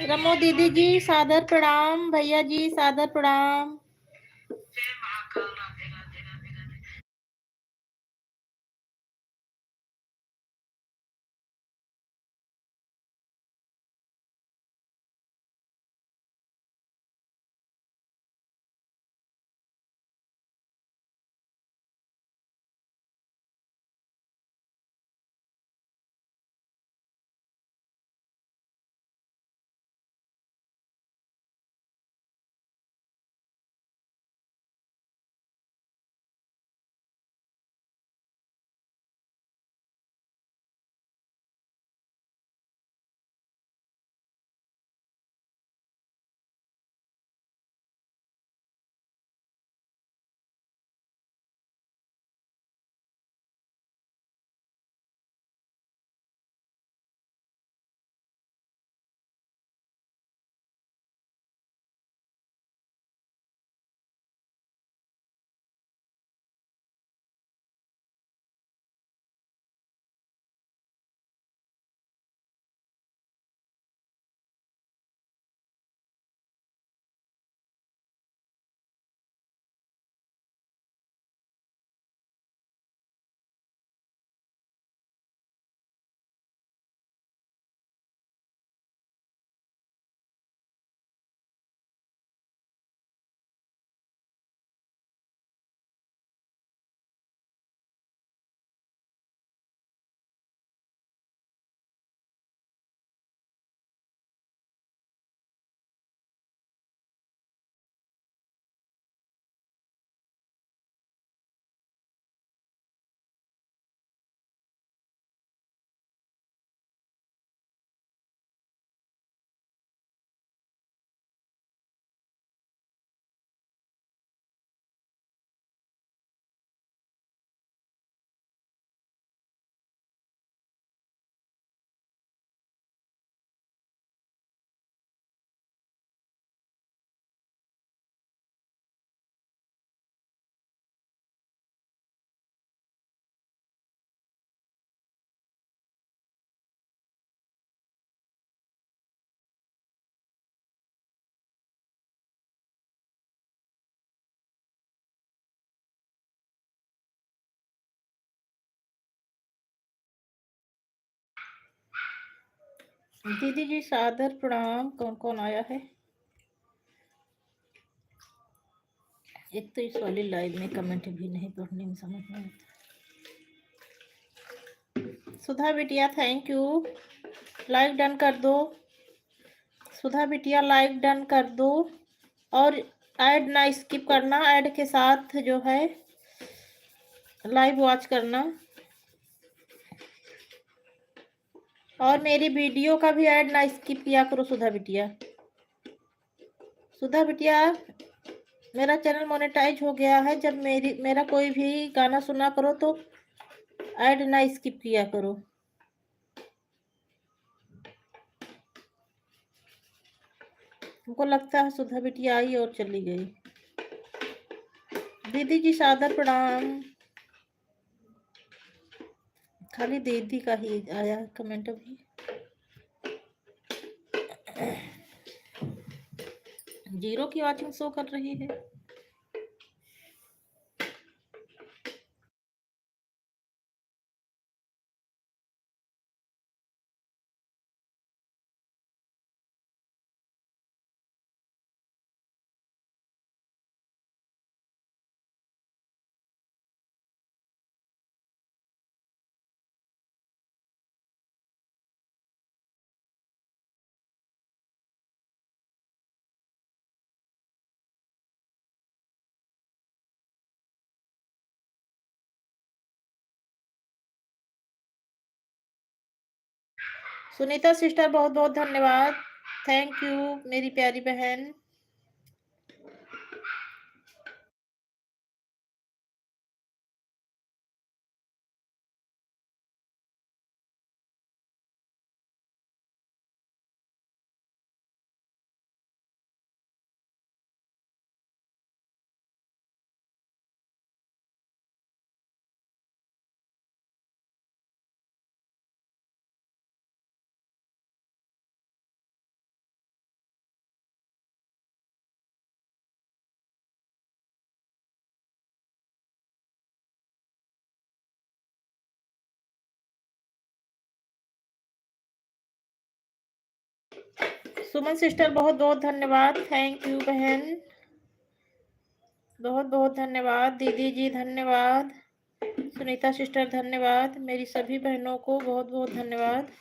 रमो दीदी जी सादर प्रणाम, भैया जी सादर प्रणाम। दीदी जी सादर प्रणाम। कौन कौन आया है? एक तो इस वाली लाइव में कमेंट भी नहीं पढ़ने में समझ नहीं आता। सुधा बिटिया थैंक यू, लाइक डन कर दो। सुधा बिटिया लाइक डन कर दो और ऐड ना स्किप करना, ऐड के साथ जो है लाइव वॉच करना और मेरी वीडियो का भी ऐड ना स्किप किया करो। सुधा बिटिया, सुधा बिटिया मेरा चैनल मोनेटाइज हो गया है। जब मेरा कोई भी गाना सुना करो तो ऐड ना स्किप किया करो। हमको लगता है सुधा बिटिया आई और चली गई। दीदी जी सादर प्रणाम। खाली दीदी का ही आया कमेंट अभी। जीरो की वॉचिंग शो कर रही है। सुनीता सिस्टर बहुत बहुत धन्यवाद, थैंक यू मेरी प्यारी बहन। सुमन सिस्टर बहुत बहुत धन्यवाद, थैंक यू बहन, बहुत बहुत धन्यवाद। दीदी जी धन्यवाद, सुनीता सिस्टर धन्यवाद, मेरी सभी बहनों को बहुत बहुत धन्यवाद।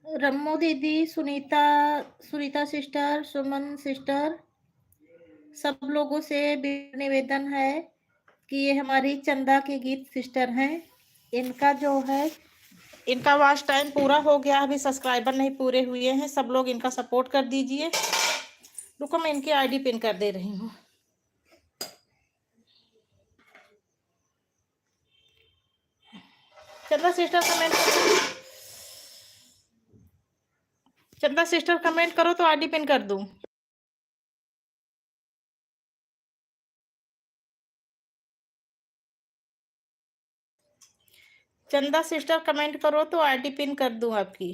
रम्मो दीदी, सुनीता, सुनीता सिस्टर, सुमन सिस्टर, सब लोगों से निवेदन है कि ये हमारी चंदा के गीत सिस्टर हैं, इनका जो है इनका वॉच टाइम पूरा हो गया, अभी सब्सक्राइबर नहीं पूरे हुए हैं, सब लोग इनका सपोर्ट कर दीजिए। रुको मैं इनकी आईडी पिन कर दे रही हूँ। चंदा सिस्टर कमेंट चंदा सिस्टर कमेंट करो तो आईडी पिन कर दूं। चंदा सिस्टर कमेंट करो तो आईडी पिन कर दूं आपकी।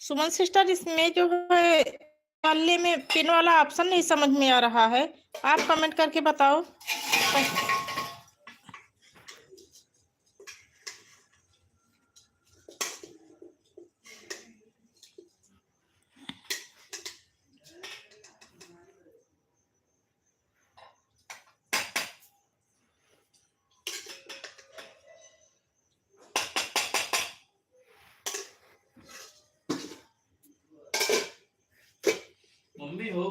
सुमन सिस्टर, इसमें जो है वाले में पिन वाला ऑप्शन नहीं समझ में आ रहा है, आप कमेंट करके बताओ। मम्मी हो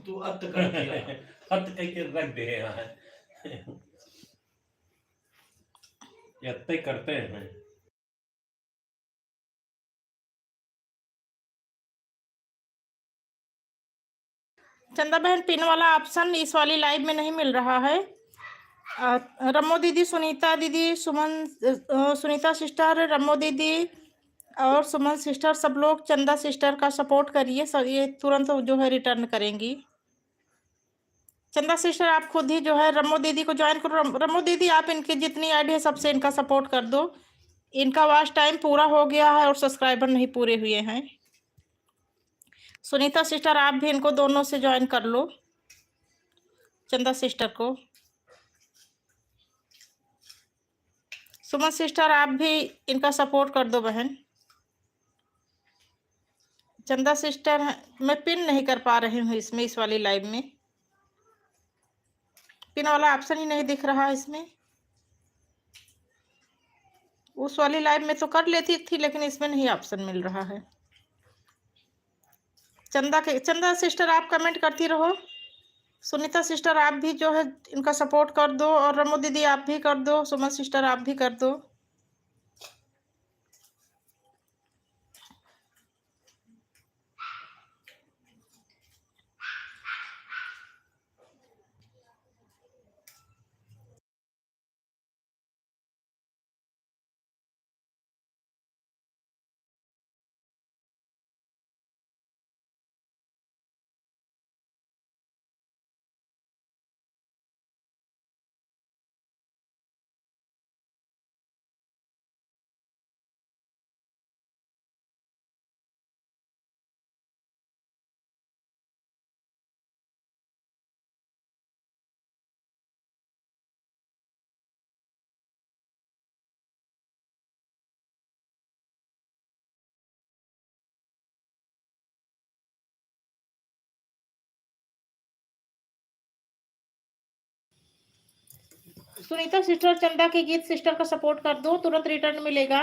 तू अत कर दिया अत कह के रख दे यहाँ ये करते हैं। चंदा बहन, पिन वाला ऑप्शन इस वाली लाइव में नहीं मिल रहा है। रमो दीदी, सुनीता दीदी, सुनीता सिस्टर, रमो दीदी और सुमन सिस्टर, सब लोग चंदा सिस्टर का सपोर्ट करिए, सब ये तुरंत जो है रिटर्न करेंगी। चंदा सिस्टर आप खुद ही जो है रमो दीदी को ज्वाइन करो। रमो दीदी आप इनकी जितनी ऐड है सबसे इनका सपोर्ट कर दो। इनका वॉच टाइम पूरा हो गया है और सब्सक्राइबर नहीं पूरे हुए हैं। सुनीता सिस्टर आप भी इनको दोनों से ज्वाइन कर लो, चंदा सिस्टर को। सुमन सिस्टर आप भी इनका सपोर्ट कर दो बहन। चंदा सिस्टर मैं पिन नहीं कर पा रही हूँ इसमें, इस वाली लाइव में पिन वाला ऑप्शन ही नहीं दिख रहा इसमें। उस वाली लाइव में तो कर लेती थी लेकिन इसमें नहीं ऑप्शन मिल रहा है। चंदा सिस्टर आप कमेंट करती रहो। सुनीता सिस्टर आप भी जो है इनका सपोर्ट कर दो, और रमो दीदी आप भी कर दो, सुमन सिस्टर आप भी कर दो। सुनीता सिस्टर चंदा के गीत सिस्टर का सपोर्ट कर दो, तुरंत रिटर्न मिलेगा।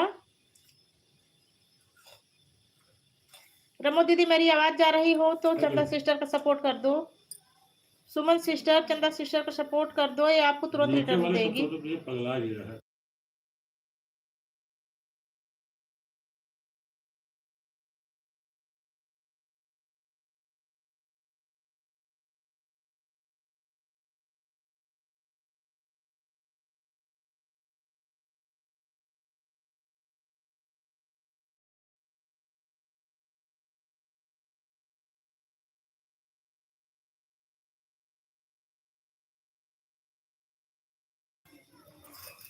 रमो दीदी मेरी आवाज जा रही हो तो चंदा सिस्टर का सपोर्ट कर दो। सुमन सिस्टर चंदा सिस्टर का सपोर्ट कर दो, ये आपको तुरंत रिटर्न देगी।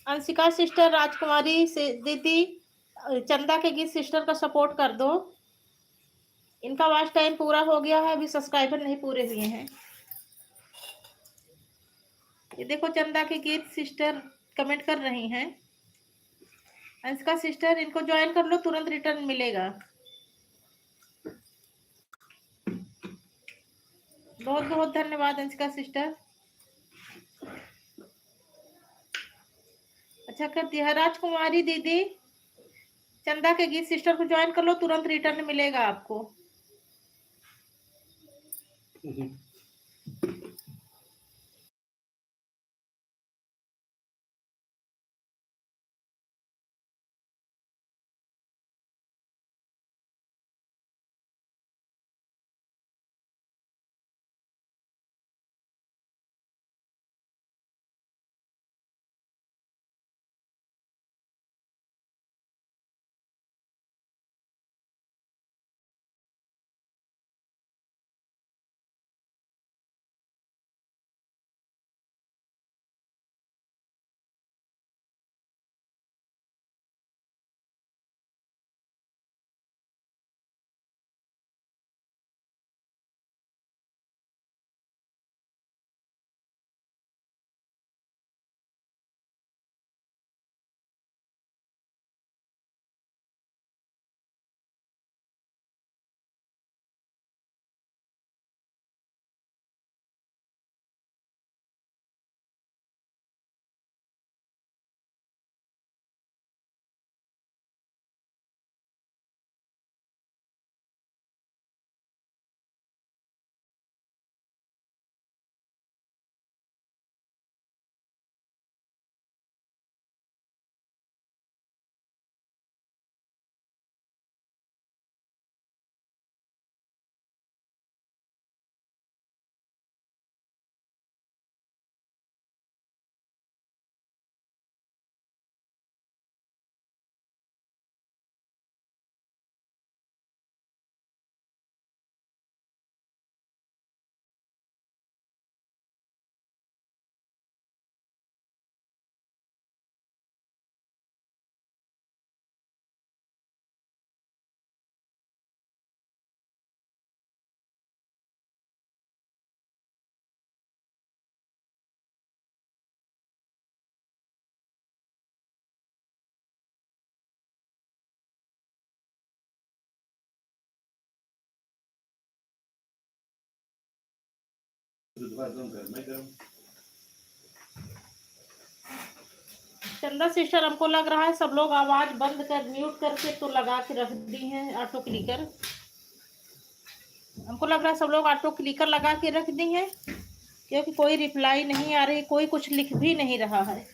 अंशिका सिस्टर, राजकुमारी से दीदी, चंदा के गीत सिस्टर का सपोर्ट कर दो। इनका वॉच टाइम पूरा हो गया है, अभी सब्सक्राइबर नहीं पूरे हुए हैं। ये देखो चंदा के गीत सिस्टर कमेंट कर रही हैं। अंशिका सिस्टर इनको ज्वाइन कर लो, तुरंत रिटर्न मिलेगा। बहुत बहुत धन्यवाद अंशिका सिस्टर। अच्छा कर दिया। राजकुमारी दीदी, चंदा के गीत सिस्टर को ज्वाइन कर लो, तुरंत रिटर्न मिलेगा आपको। चंदा सिस्टर, हमको लग रहा है सब लोग आवाज बंद कर म्यूट करके तो लगा के रख दी हैं ऑटो क्लिकर। हमको लग रहा है सब लोग ऑटो क्लिकर लगा के रख दी हैं, क्योंकि कोई रिप्लाई नहीं आ रही, कोई कुछ लिख भी नहीं रहा है।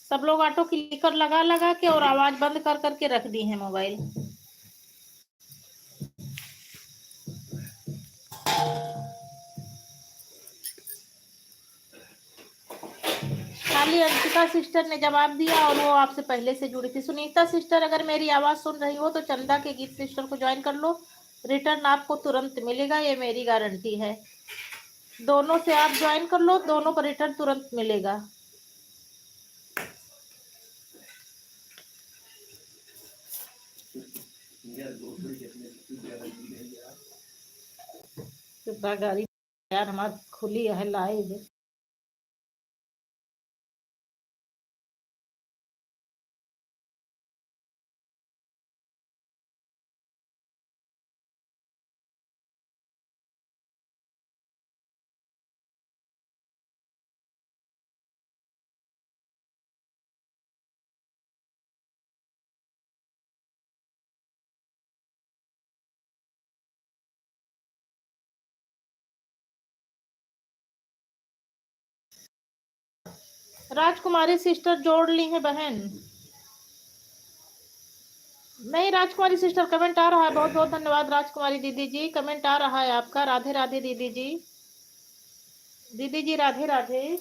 सब लोग ऑटो क्लिकर लगा लगा के और आवाज बंद कर करके रख दी है मोबाइल। खाली अंशिका सिस्टर ने जवाब दिया और वो आपसे पहले से जुड़ी थी। सुनीता सिस्टर, अगर मेरी आवाज सुन रही हो तो चंदा के गीत सिस्टर को ज्वाइन कर लो, रिटर्न आपको तुरंत मिलेगा, ये मेरी गारंटी है। दोनों से आप ज्वाइन कर लो, दोनों पर रिटर्न तुरंत मिलेगा। गाड़ी यार हमारी खुली है लाइव। राजकुमारी सिस्टर जोड़ ली है बहन। नहीं राजकुमारी सिस्टर, कमेंट आ रहा है। बहुत बहुत धन्यवाद राजकुमारी दीदी जी, कमेंट आ रहा है आपका। राधे राधे दीदी जी, दीदी जी राधे राधे।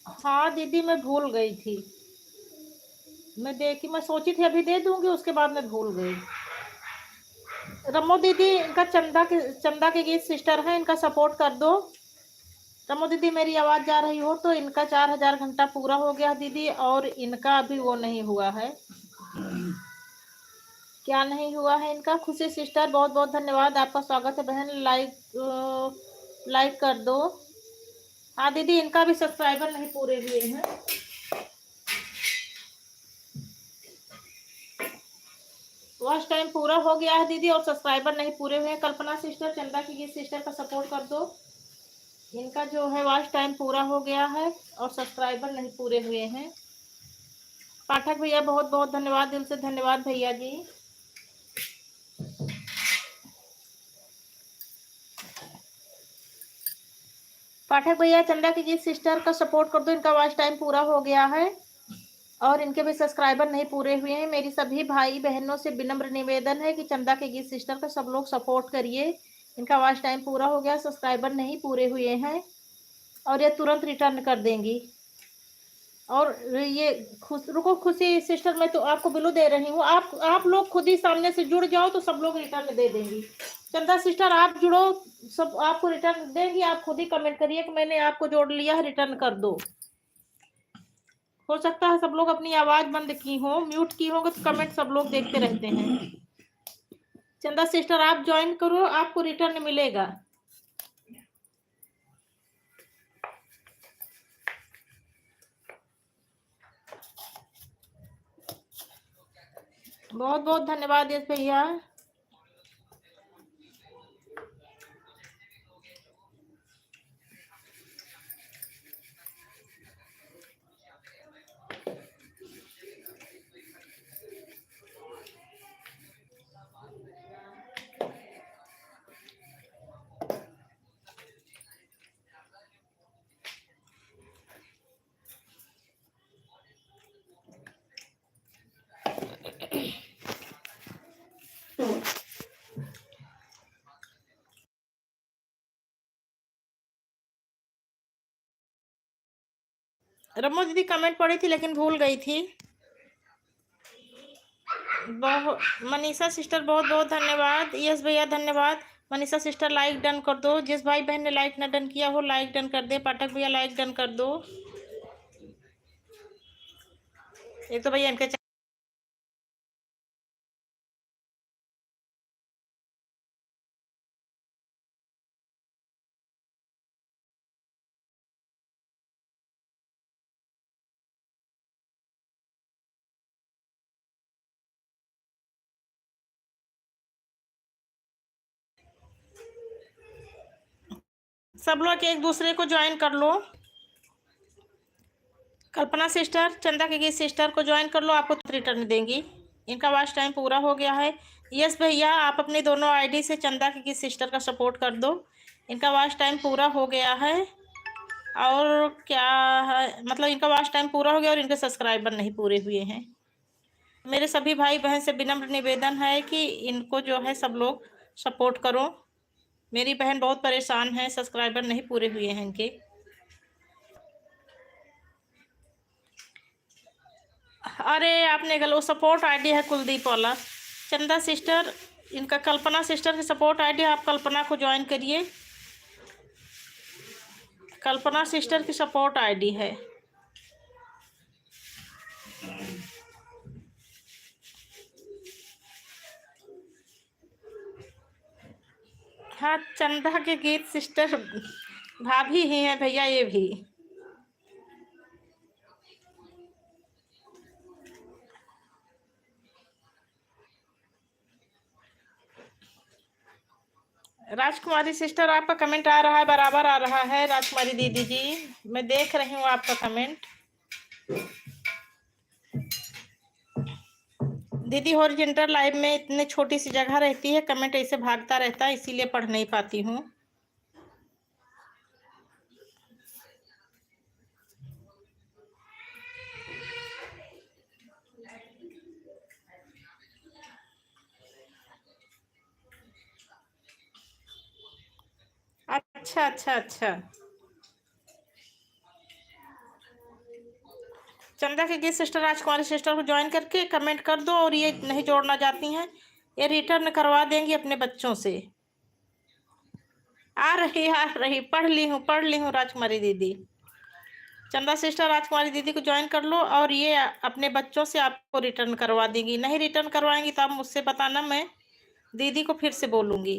हाँ दीदी, मैं भूल गई थी। मैं सोची थी अभी दे दूंगी, उसके बाद मैं भूल गई। रमो दीदी, इनका चंदा के गीत सिस्टर है, इनका सपोर्ट कर दो। रमो दीदी, मेरी आवाज जा रही हो तो इनका 4000 घंटा पूरा हो गया दीदी, और इनका अभी वो नहीं हुआ है। क्या नहीं हुआ है इनका? खुशी सिस्टर, बहुत बहुत धन्यवाद, आपका स्वागत है बहन। लाइक कर दो। हाँ दीदी, इनका भी सब्सक्राइबर नहीं पूरे हुए हैं। वॉच टाइम पूरा हो गया है दीदी, और सब्सक्राइबर नहीं पूरे हुए हैं। कल्पना सिस्टर, चंदा की गीत सिस्टर का सपोर्ट कर दो। इनका जो है वॉच टाइम पूरा हो गया है, और सब्सक्राइबर नहीं पूरे हुए हैं। पाठक भैया, बहुत बहुत धन्यवाद, दिल से धन्यवाद भैया जी। पाठक भैया, चंदा की गीत सिस्टर का सपोर्ट कर दो, इनका वॉच टाइम पूरा हो गया है, और इनके भी सब्सक्राइबर नहीं पूरे हुए हैं। मेरी सभी भाई बहनों से विनम्र निवेदन है कि चंदा के गीत सिस्टर का सब लोग सपोर्ट करिए। इनका वॉच टाइम पूरा हो गया, सब्सक्राइबर नहीं पूरे हुए हैं, और ये तुरंत रिटर्न कर देंगी। और ये रुको खुशी सिस्टर, मैं तो आपको बिलो दे रही हूँ, आप लोग खुद ही सामने से जुड़ जाओ तो सब लोग रिटर्न दे देंगी। चंदा सिस्टर, आप जुड़ो, सब आपको रिटर्न देंगी। आप खुद ही कमेंट करिए कि मैंने आपको जोड़ लिया है, रिटर्न कर दो। हो सकता है सब लोग अपनी आवाज बंद की हो, म्यूट की होंगे, तो कमेंट सब लोग देखते रहते हैं। चंदा सिस्टर, आप ज्वाइन करो, आपको रिटर्न मिलेगा। बहुत बहुत धन्यवाद यश भैया। रमो दीदी कमेंट पढ़ी थी लेकिन भूल गई थी। बहुत मनीषा सिस्टर, बहुत बहुत धन्यवाद। यस भैया धन्यवाद। मनीषा सिस्टर, लाइक डन कर दो। जिस भाई बहन ने लाइक ना डन किया हो, लाइक डन कर दे। पाठक भैया, लाइक डन कर दो। एक तो भैया इनके सब लोग एक दूसरे को ज्वाइन कर लो। कल्पना सिस्टर, चंदा की गीत सिस्टर को ज्वाइन कर लो, आपको रिटर्न देंगी। इनका वॉच टाइम पूरा हो गया है। यस भैया, आप अपने दोनों आईडी से चंदा की गीत सिस्टर का सपोर्ट कर दो। इनका वॉच टाइम पूरा हो गया है, और क्या है मतलब, इनका वॉच टाइम पूरा हो गया और इनके सब्सक्राइबर नहीं पूरे हुए हैं। मेरे सभी भाई बहन से विनम्र निवेदन है कि इनको जो है सब लोग सपोर्ट करो। मेरी बहन बहुत परेशान है, सब्सक्राइबर नहीं पूरे हुए हैं इनके। अरे आपने गलत, सपोर्ट आईडी है कुलदीप वाला। चंदा सिस्टर, इनका कल्पना सिस्टर की सपोर्ट आईडी, आप कल्पना को ज्वाइन करिए। कल्पना सिस्टर की सपोर्ट आईडी है। हाँ, चंदा के गीत सिस्टर भाभी ही हैं भैया ये भी। राजकुमारी सिस्टर, आपका कमेंट आ रहा है, बराबर आ रहा है। राजकुमारी दीदी जी, मैं देख रही हूँ आपका कमेंट। दीदी, हॉरिजॉन्टल लाइव में इतने छोटी सी जगह रहती है, कमेंट ऐसे भागता रहता है, इसीलिए पढ़ नहीं पाती हूँ। अच्छा अच्छा अच्छा। चंदा के गीत सिस्टर राजकुमारी सिस्टर को ज्वाइन करके कमेंट कर दो। और ये नहीं जोड़ना चाहती हैं, ये रिटर्न करवा देंगी अपने बच्चों से। आ रही पढ़ ली हूँ राजकुमारी दीदी। चंदा सिस्टर राजकुमारी दीदी को ज्वाइन कर लो और ये अपने बच्चों से आपको रिटर्न करवा देंगी। नहीं रिटर्न करवाएंगी तो आप मुझसे बताना, मैं दीदी को फिर से बोलूँगी।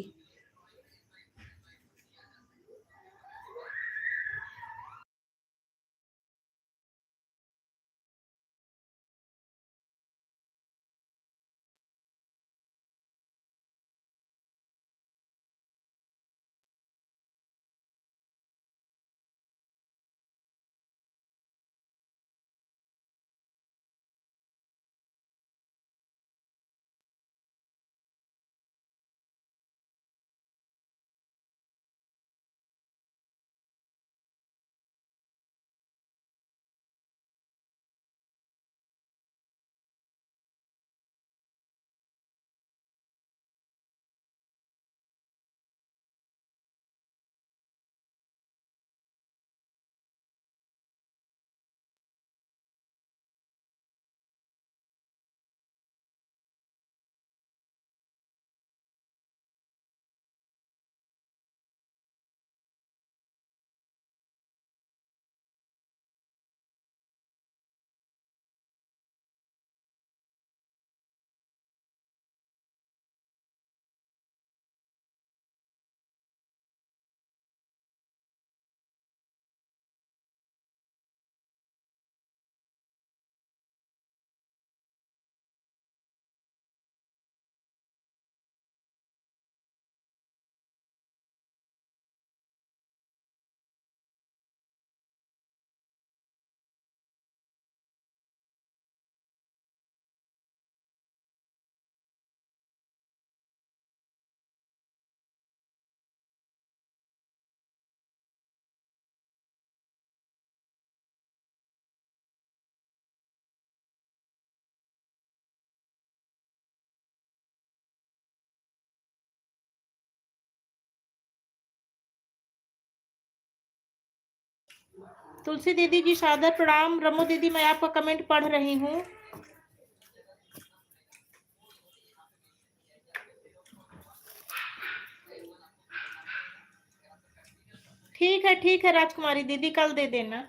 तुलसी दीदी जी सादर प्रणाम। रमो दीदी मैं आपका कमेंट पढ़ रही हूँ। ठीक है राजकुमारी दीदी, कल दे देना।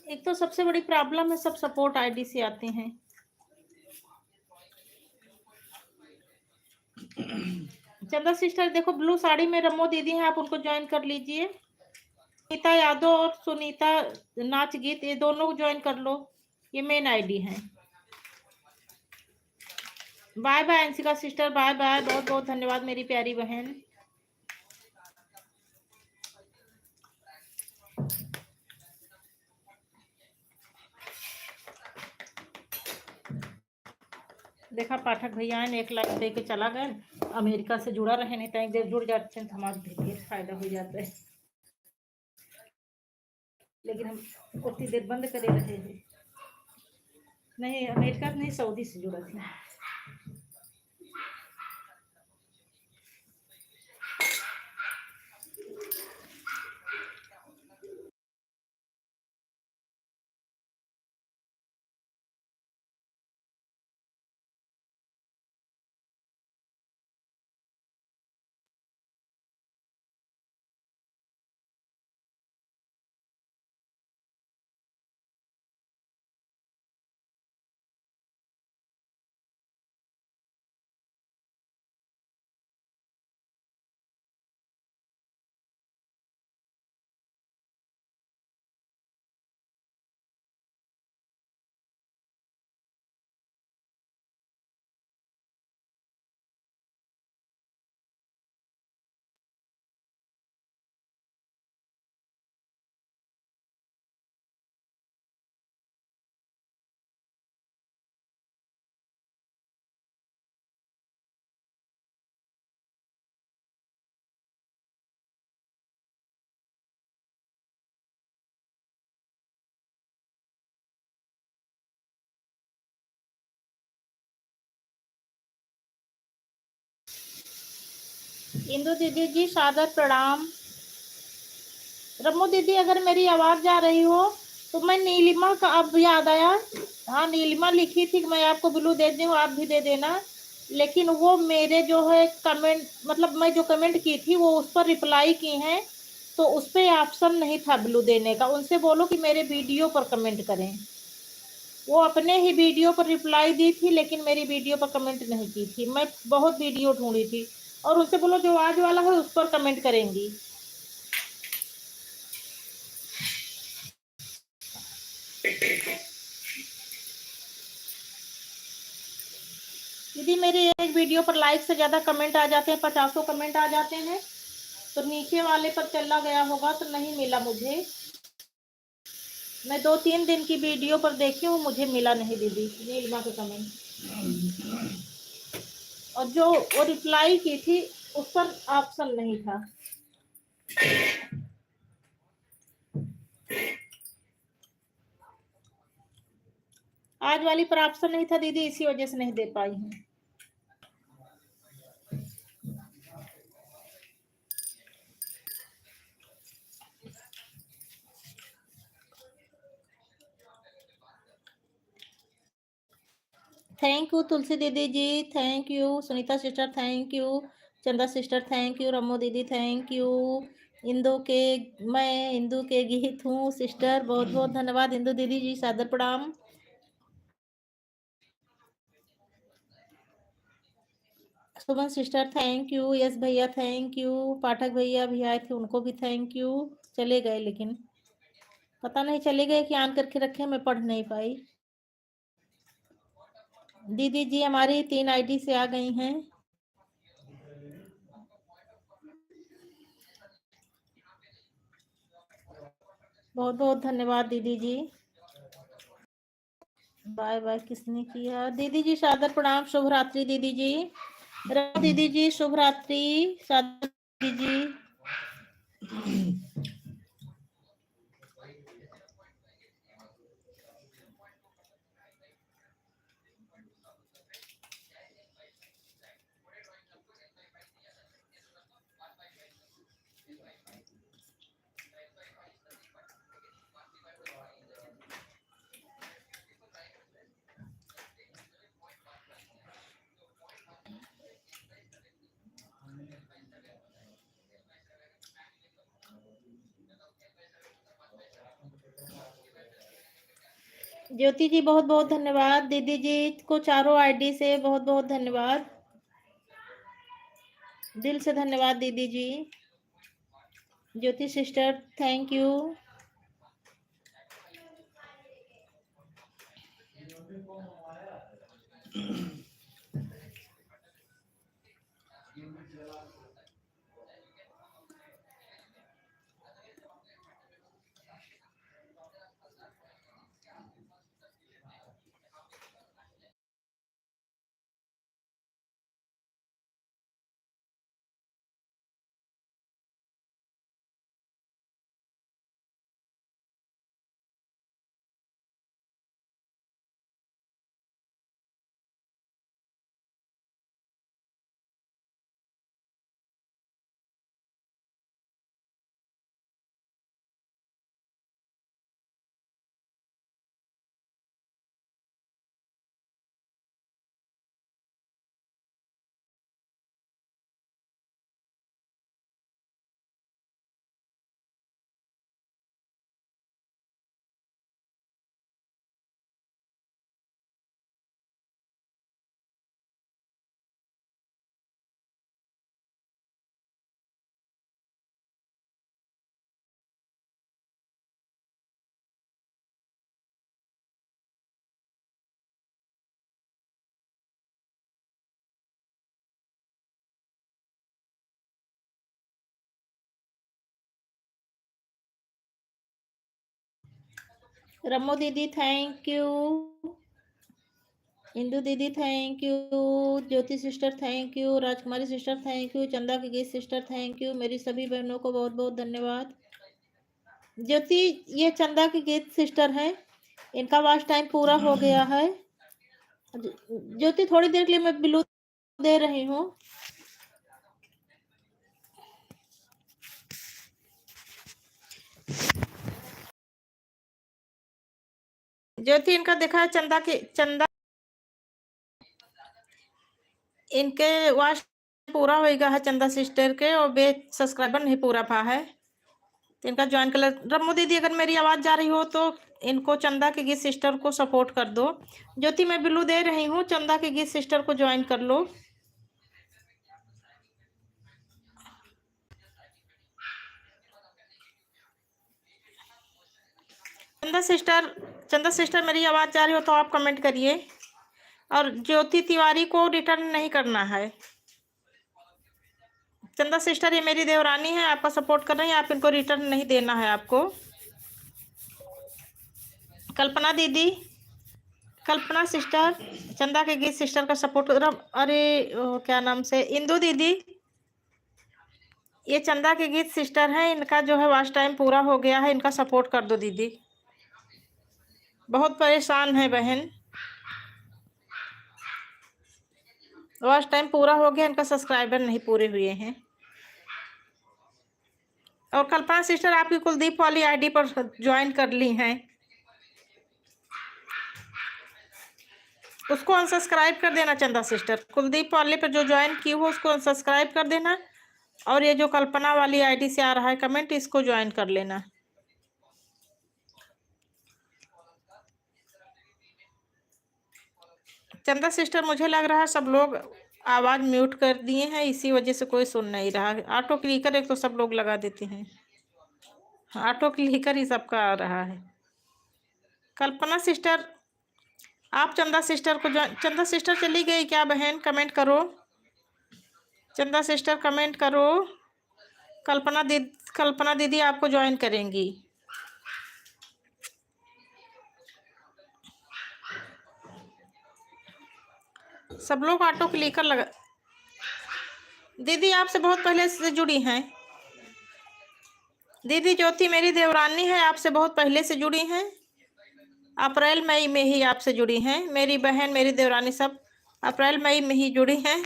एक तो सबसे बड़ी प्रॉब्लम है, सब सपोर्ट आईडी से आते हैं। चंदा सिस्टर देखो, ब्लू साड़ी में रमो दीदी हैं, आप उनको ज्वाइन कर लीजिए। सुनीता यादव और सुनीता नाच गीत, ये दोनों को ज्वाइन कर लो, ये मेन आईडी हैं। Bye bye Anshika sister, bye bye, बहुत बहुत धन्यवाद मेरी प्यारी बहन। देखा पाठक भैया ने 1 लाख दे के चला गए, अमेरिका से जुड़ा रहे, नहीं तो एक देर जुड़ जाते हैं तो हमारा ढेर फायदा हो जाता है, लेकिन हम उतनी देर बंद करे रहे हैं। नहीं अमेरिका से नहीं, सऊदी से जुड़ा थी। इंदु दीदी जी सादर प्रणाम। रमो दीदी अगर मेरी आवाज जा रही हो तो मैं नीलिमा का अब याद आया। हाँ नीलिमा लिखी थी कि मैं आपको ब्लू दे दूँ, आप भी दे देना। लेकिन वो मेरे जो है कमेंट, मतलब मैं जो कमेंट की थी वो उस पर रिप्लाई की हैं, तो उस पर ऑप्शन नहीं था ब्लू देने का। उनसे बोलो कि मेरे वीडियो पर कमेंट करें। वो अपने ही वीडियो पर रिप्लाई दी थी लेकिन मेरी वीडियो पर कमेंट नहीं की थी। मैं बहुत वीडियो ढूंढी थी, और उनसे बोलो जो आज वाला है उस पर कमेंट करेंगी। यदि मेरी एक वीडियो पर लाइक से ज़्यादा कमेंट आ जाते हैं, 50 कमेंट आ जाते हैं, तो नीचे वाले पर चला गया होगा तो नहीं मिला मुझे। मैं 2-3 दिन की वीडियो पर देखी हूँ, मुझे मिला नहीं दीदी नीलिमा के कमेंट। और जो वो रिप्लाई की थी उस पर ऑप्शन नहीं था। आज वाली पर ऑप्शन नहीं था दीदी, इसी वजह से नहीं दे पाई हूँ। Thank you Tulsi didi ji, thank you Sunita sister, thank you Chanda sister, thank you Ramo didi, thank you. Indu के मैं इंदू के गीत हूँ सिस्टर, बहुत बहुत धन्यवाद इंदू दीदी जी, सादर प्रणाम। सुमन सिस्टर थैंक यू, यस भैया थैंक यू, पाठक भैया भी आए थे उनको भी थैंक यू। चले गए, लेकिन पता नहीं चले गए कि ऑन करके रखे, मैं पढ़ नहीं पाई। दीदी जी हमारी 3 आईडी से आ गई हैं। बहुत बहुत धन्यवाद दीदी जी। बाय बाय किसने किया? दीदी जी सादर प्रणाम, शुभ रात्रि दीदी जी। दीदी जी शुभ रात्रि, सादर दीदी जी। ज्योति जी बहुत बहुत धन्यवाद, दीदी जी को चारों आईडी से बहुत बहुत धन्यवाद, दिल से धन्यवाद दीदी जी। ज्योति sister thank you. Ramo didi thank you, Indu दीदी thank you, Jyoti sister thank you, Rajkumari sister thank you, चंदा की गीत सिस्टर थैंक यू। मेरी सभी बहनों को बहुत बहुत धन्यवाद। ज्योति ये चंदा की गीत सिस्टर हैं, इनका वॉच टाइम पूरा हो गया है। ज्योति थोड़ी देर के लिए मैं ब्लू दे रही हूँ। ज्योति इनका देखा है चंदा इनके वाच पूरा होएगा है चंदा सिस्टर के और बे सब्सक्राइबर नहीं पूरा पा है तो इनका ज्वाइन कर रमो दीदी। अगर मेरी आवाज जा रही हो तो इनको चंदा के गीत सिस्टर को सपोर्ट कर दो। ज्योति मैं बिल्लू दे रही हूँ, चंदा के गीत सिस्टर को ज्वाइन कर लो। चंदा सिस्टर मेरी आवाज जा रही हो तो आप कमेंट करिए। और ज्योति तिवारी को रिटर्न नहीं करना है। चंदा सिस्टर ये मेरी देवरानी है, आपका सपोर्ट कर रही है, आप इनको रिटर्न नहीं देना है आपको। कल्पना दीदी, कल्पना सिस्टर चंदा के गीत सिस्टर का सपोर्ट कर। अरे क्या नाम से इंदु दीदी, ये चंदा के गीत सिस्टर है, इनका जो है वॉच टाइम पूरा हो गया है, इनका सपोर्ट कर दो दीदी। बहुत परेशान है बहन, वॉच टाइम पूरा हो गया, इनका सब्सक्राइबर नहीं पूरे हुए हैं। और कल्पना सिस्टर आपकी कुलदीप वाली आईडी पर ज्वाइन कर ली हैं, उसको अनसब्सक्राइब कर देना। चंदा सिस्टर कुलदीप वाले पर जो ज्वाइन की हो उसको अनसब्सक्राइब कर देना। और ये जो कल्पना वाली आईडी से आ रहा है कमेंट, इसको ज्वाइन कर लेना। चंदा सिस्टर मुझे लग रहा है सब लोग आवाज म्यूट कर दिए हैं, इसी वजह से कोई सुन नहीं रहा। ऑटो क्लिकर एक तो सब लोग लगा देते हैं, ऑटो क्लिकर ही सबका आ रहा है। कल्पना सिस्टर आप चंदा सिस्टर को चंदा सिस्टर चली गई क्या बहन? कमेंट करो, चंदा सिस्टर कमेंट करो। कल्पना दीदी आपको ज्वाइन करेंगी। सब लोग ऑटो क्लिकर लगा। दीदी आपसे बहुत पहले से जुड़ी हैं, दीदी ज्योति मेरी देवरानी है, आपसे बहुत पहले से जुड़ी हैं, अप्रैल मई में ही आपसे जुड़ी हैं। मेरी बहन मेरी देवरानी सब अप्रैल मई में ही जुड़ी हैं।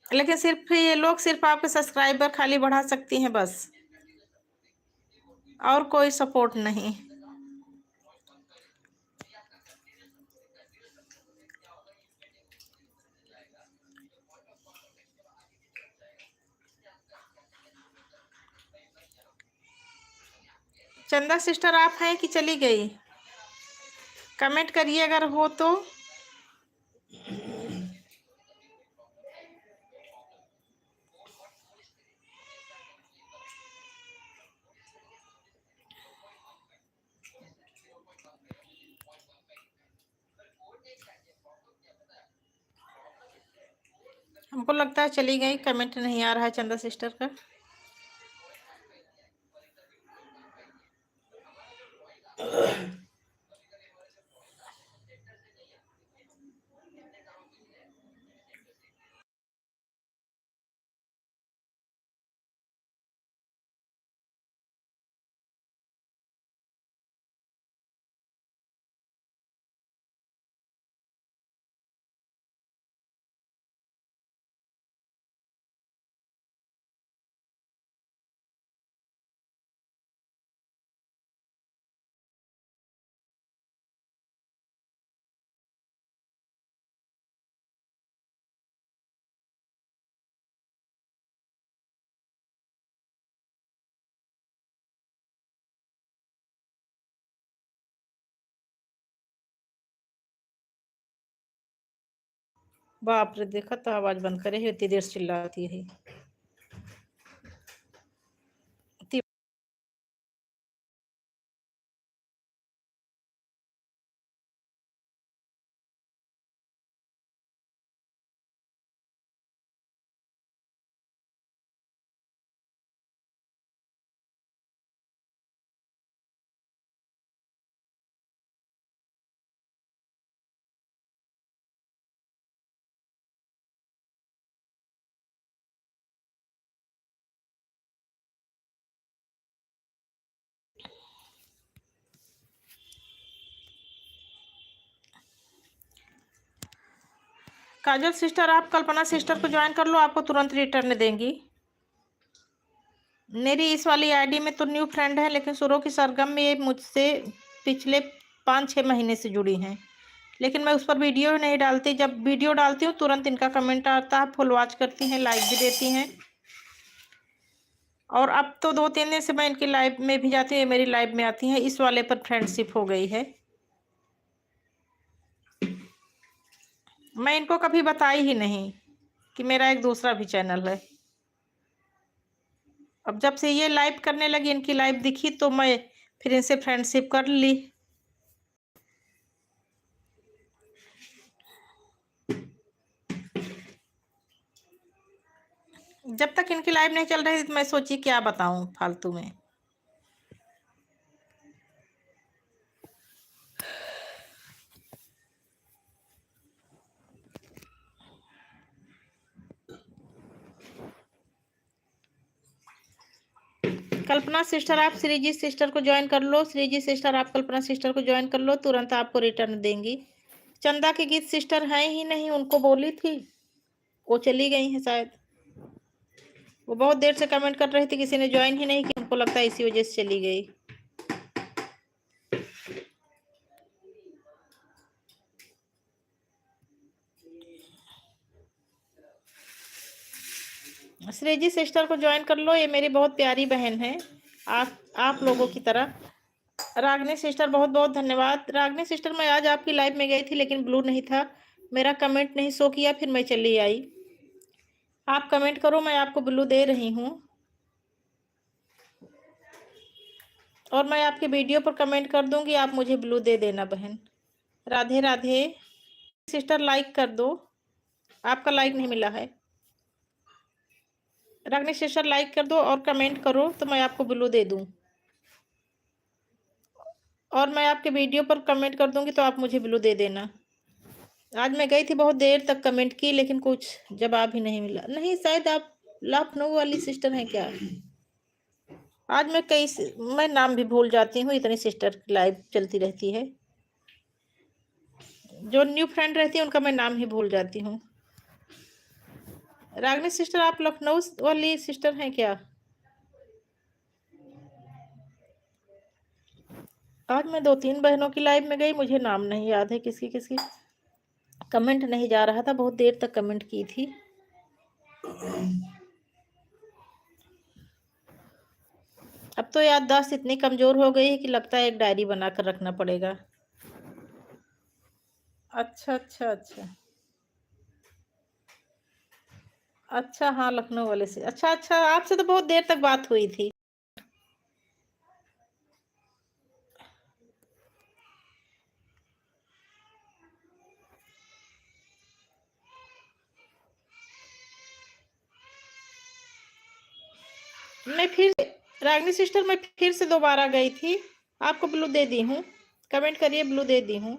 लेकिन सिर्फ ये लोग सिर्फ आपके सब्सक्राइबर खाली बढ़ा सकती हैं बस, और कोई सपोर्ट नहीं। चंदा सिस्टर आप हैं कि चली गई? कमेंट करिए अगर हो तो। हमको लगता है चली गई, कमेंट नहीं आ रहा है चंदा सिस्टर का। बाप रे, देखा तो आवाज बंद करे, इतनी देर से चिल्लाती है। काजल सिस्टर आप कल्पना सिस्टर को ज्वाइन कर लो, आपको तुरंत रिटर्न देंगी। मेरी इस वाली आईडी में तो न्यू फ्रेंड है, लेकिन सुरों की सरगम में ये मुझसे पिछले 5-6 महीने से जुड़ी हैं, लेकिन मैं उस पर वीडियो नहीं डालती। जब वीडियो डालती हूँ तुरंत इनका कमेंट आता है, फुल वॉच करती हैं, लाइक भी देती हैं। और अब तो 2-3 दिन से मैं इनकी लाइव में भी जाती हूँ, ये मेरी लाइव में आती हैं। इस वाले पर फ्रेंडशिप हो गई है। मैं इनको कभी बताई ही नहीं कि मेरा एक दूसरा भी चैनल है। अब जब से ये लाइव करने लगी, इनकी लाइव दिखी, तो मैं फिर इनसे फ्रेंडशिप कर ली। जब तक इनकी लाइव नहीं चल रही थी तो मैं सोची क्या बताऊं फालतू में। कल्पना सिस्टर, आप श्रीजी सिस्टर को ज्वाइन कर लो। श्रीजी सिस्टर, आप कल्पना सिस्टर को ज्वाइन कर लो, तुरंत आपको रिटर्न देंगी। चंदा के गीत सिस्टर हैं ही नहीं, उनको बोली थी, वो चली गई हैं शायद। वो बहुत देर से कमेंट कर रही थी, किसी ने ज्वाइन ही नहीं किया, उनको लगता है इसी वजह से चली गई। श्रीजी सिस्टर को ज्वाइन कर लो, ये मेरी बहुत प्यारी बहन है, आप लोगों की तरह। रागनी सिस्टर, बहुत बहुत धन्यवाद। रागनी सिस्टर, मैं आज आपकी लाइव में गई थी, लेकिन ब्लू नहीं था, मेरा कमेंट नहीं शो किया, फिर मैं चली आई। आप कमेंट करो, मैं आपको ब्लू दे रही हूँ। और मैं आपके वीडियो पर कमेंट कर दूंगी, आप मुझे ब्लू दे देना बहन। राधे राधे। सिस्टर लाइक कर दो, आपका लाइक नहीं मिला है। रागनी सिस्टर लाइक कर दो और कमेंट करो, तो मैं आपको ब्लू दे दूं। और मैं आपके वीडियो पर कमेंट कर दूंगी, तो आप मुझे ब्लू दे देना। आज मैं गई थी, बहुत देर तक कमेंट की, लेकिन कुछ जवाब ही नहीं मिला। नहीं, शायद आप लखनऊ वाली सिस्टर हैं क्या? आज मैं नाम भी भूल जाती हूँ, इतनी सिस्टर लाइव चलती रहती है। जो न्यू फ्रेंड रहती है उनका मैं नाम ही भूल जाती हूँ। रागनी सिस्टर, आप लखनऊ वाली सिस्टर हैं क्या? आज मैं 2-3 बहनों की लाइव में गई, मुझे नाम नहीं याद है किसकी किसकी। कमेंट नहीं जा रहा था, बहुत देर तक कमेंट की थी। अब तो याददाश्त इतनी कमजोर हो गई है कि लगता है एक डायरी बनाकर रखना पड़ेगा। अच्छा अच्छा अच्छा अच्छा, हाँ लखनऊ वाले से। अच्छा अच्छा, आपसे तो बहुत देर तक बात हुई थी। मैं फिर रागनी सिस्टर, मैं फिर से दोबारा गई थी, आपको ब्लू दे दी हूँ। कमेंट करिए, ब्लू दे दी हूँ।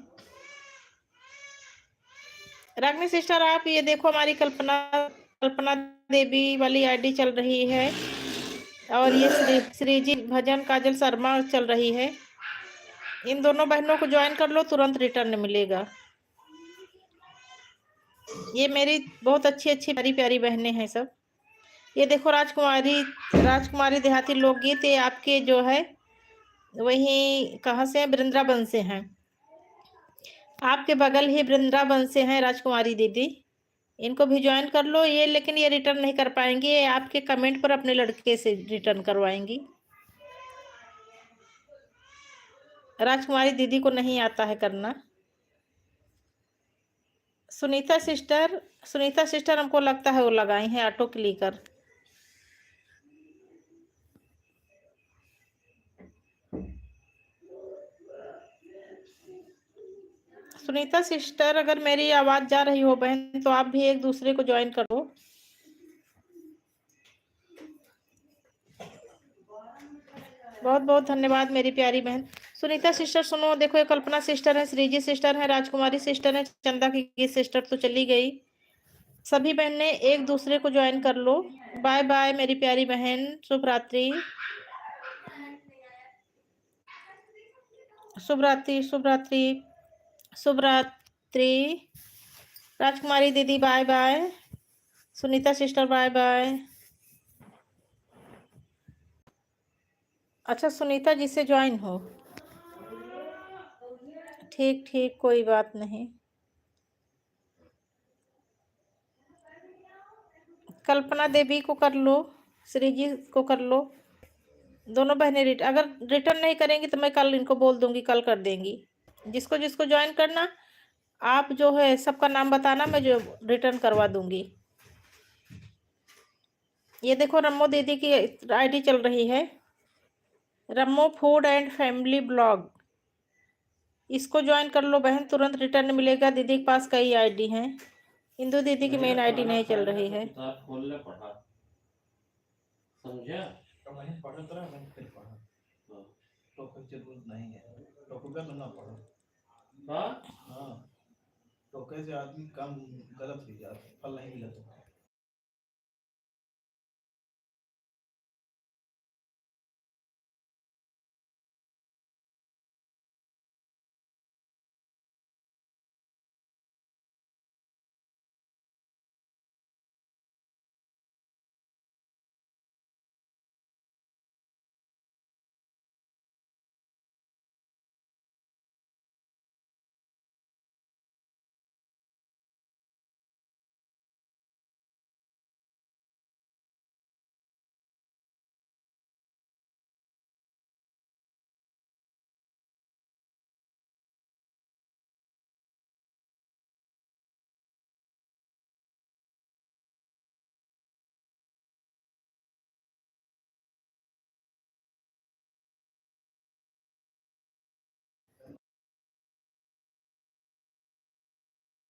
रागनी सिस्टर, आप ये देखो, हमारी कल्पना देवी वाली आईडी चल रही है, और ये श्रीजी भजन काजल शर्मा चल रही है। इन दोनों बहनों को ज्वाइन कर लो, तुरंत रिटर्न मिलेगा। ये मेरी बहुत अच्छी अच्छी प्यारी प्यारी बहनें हैं सब। ये देखो, राजकुमारी देहाती लोकगीत, ये आपके जो है वही कहाँ से है, वृंदावन से हैं। आपके बगल ही वृंदावन से हैं राजकुमारी दीदी, इनको भी ज्वाइन कर लो। ये लेकिन ये रिटर्न नहीं कर पाएंगे, ये आपके कमेंट पर अपने लड़के से रिटर्न करवाएंगी। राजकुमारी दीदी को नहीं आता है करना। सुनीता सिस्टर हमको लगता है वो लगाई हैं ऑटो क्लिकर। सुनीता सिस्टर, अगर मेरी आवाज जा रही हो बहन, तो आप भी एक दूसरे को ज्वाइन करो। बहुत बहुत धन्यवाद मेरी प्यारी बहन। सुनीता सिस्टर सुनो, देखो ये कल्पना सिस्टर है, श्रीजी सिस्टर है, राजकुमारी सिस्टर है, चंदा की सिस्टर तो चली गई। सभी बहनें एक दूसरे को ज्वाइन कर लो। बाय बाय मेरी प्यारी बहन, शुभ रात्रि। शुभ रात्रि, शुभ रात्रि, शुभ रात्रि। राजकुमारी दीदी bye bye, Sunita sister bye bye. अच्छा, सुनीता जी से ज्वाइन हो। ठीक ठीक, कोई बात नहीं। कल्पना देवी को कर लो, श्री जी को कर लो। दोनों बहनें अगर रिटर्न नहीं करेंगी तो मैं कल इनको बोल दूंगी, कल कर देंगी। जिसको जिसको ज्वाइन करना, आप जो है सबका नाम बताना, मैं जो रिटर्न करवा दूंगी। ये देखो, रम्मो दीदी की आईडी चल रही है, रम्मो फूड एंड फैमिली ब्लॉग। इसको ज्वाइन कर लो बहन, तुरंत रिटर्न मिलेगा। दीदी के पास कई आईडी हैं। इंदु दीदी की मेन आईडी नहीं चल रही है। समझा? मैंने पढ़ा तो मैंने फिर पढ़ा तो कुछ जरूरत नहीं है, टोकगा तो ना पढ़ो। हाँ, टोके से आदमी काम गलत हो जाता है, फल नहीं मिलता।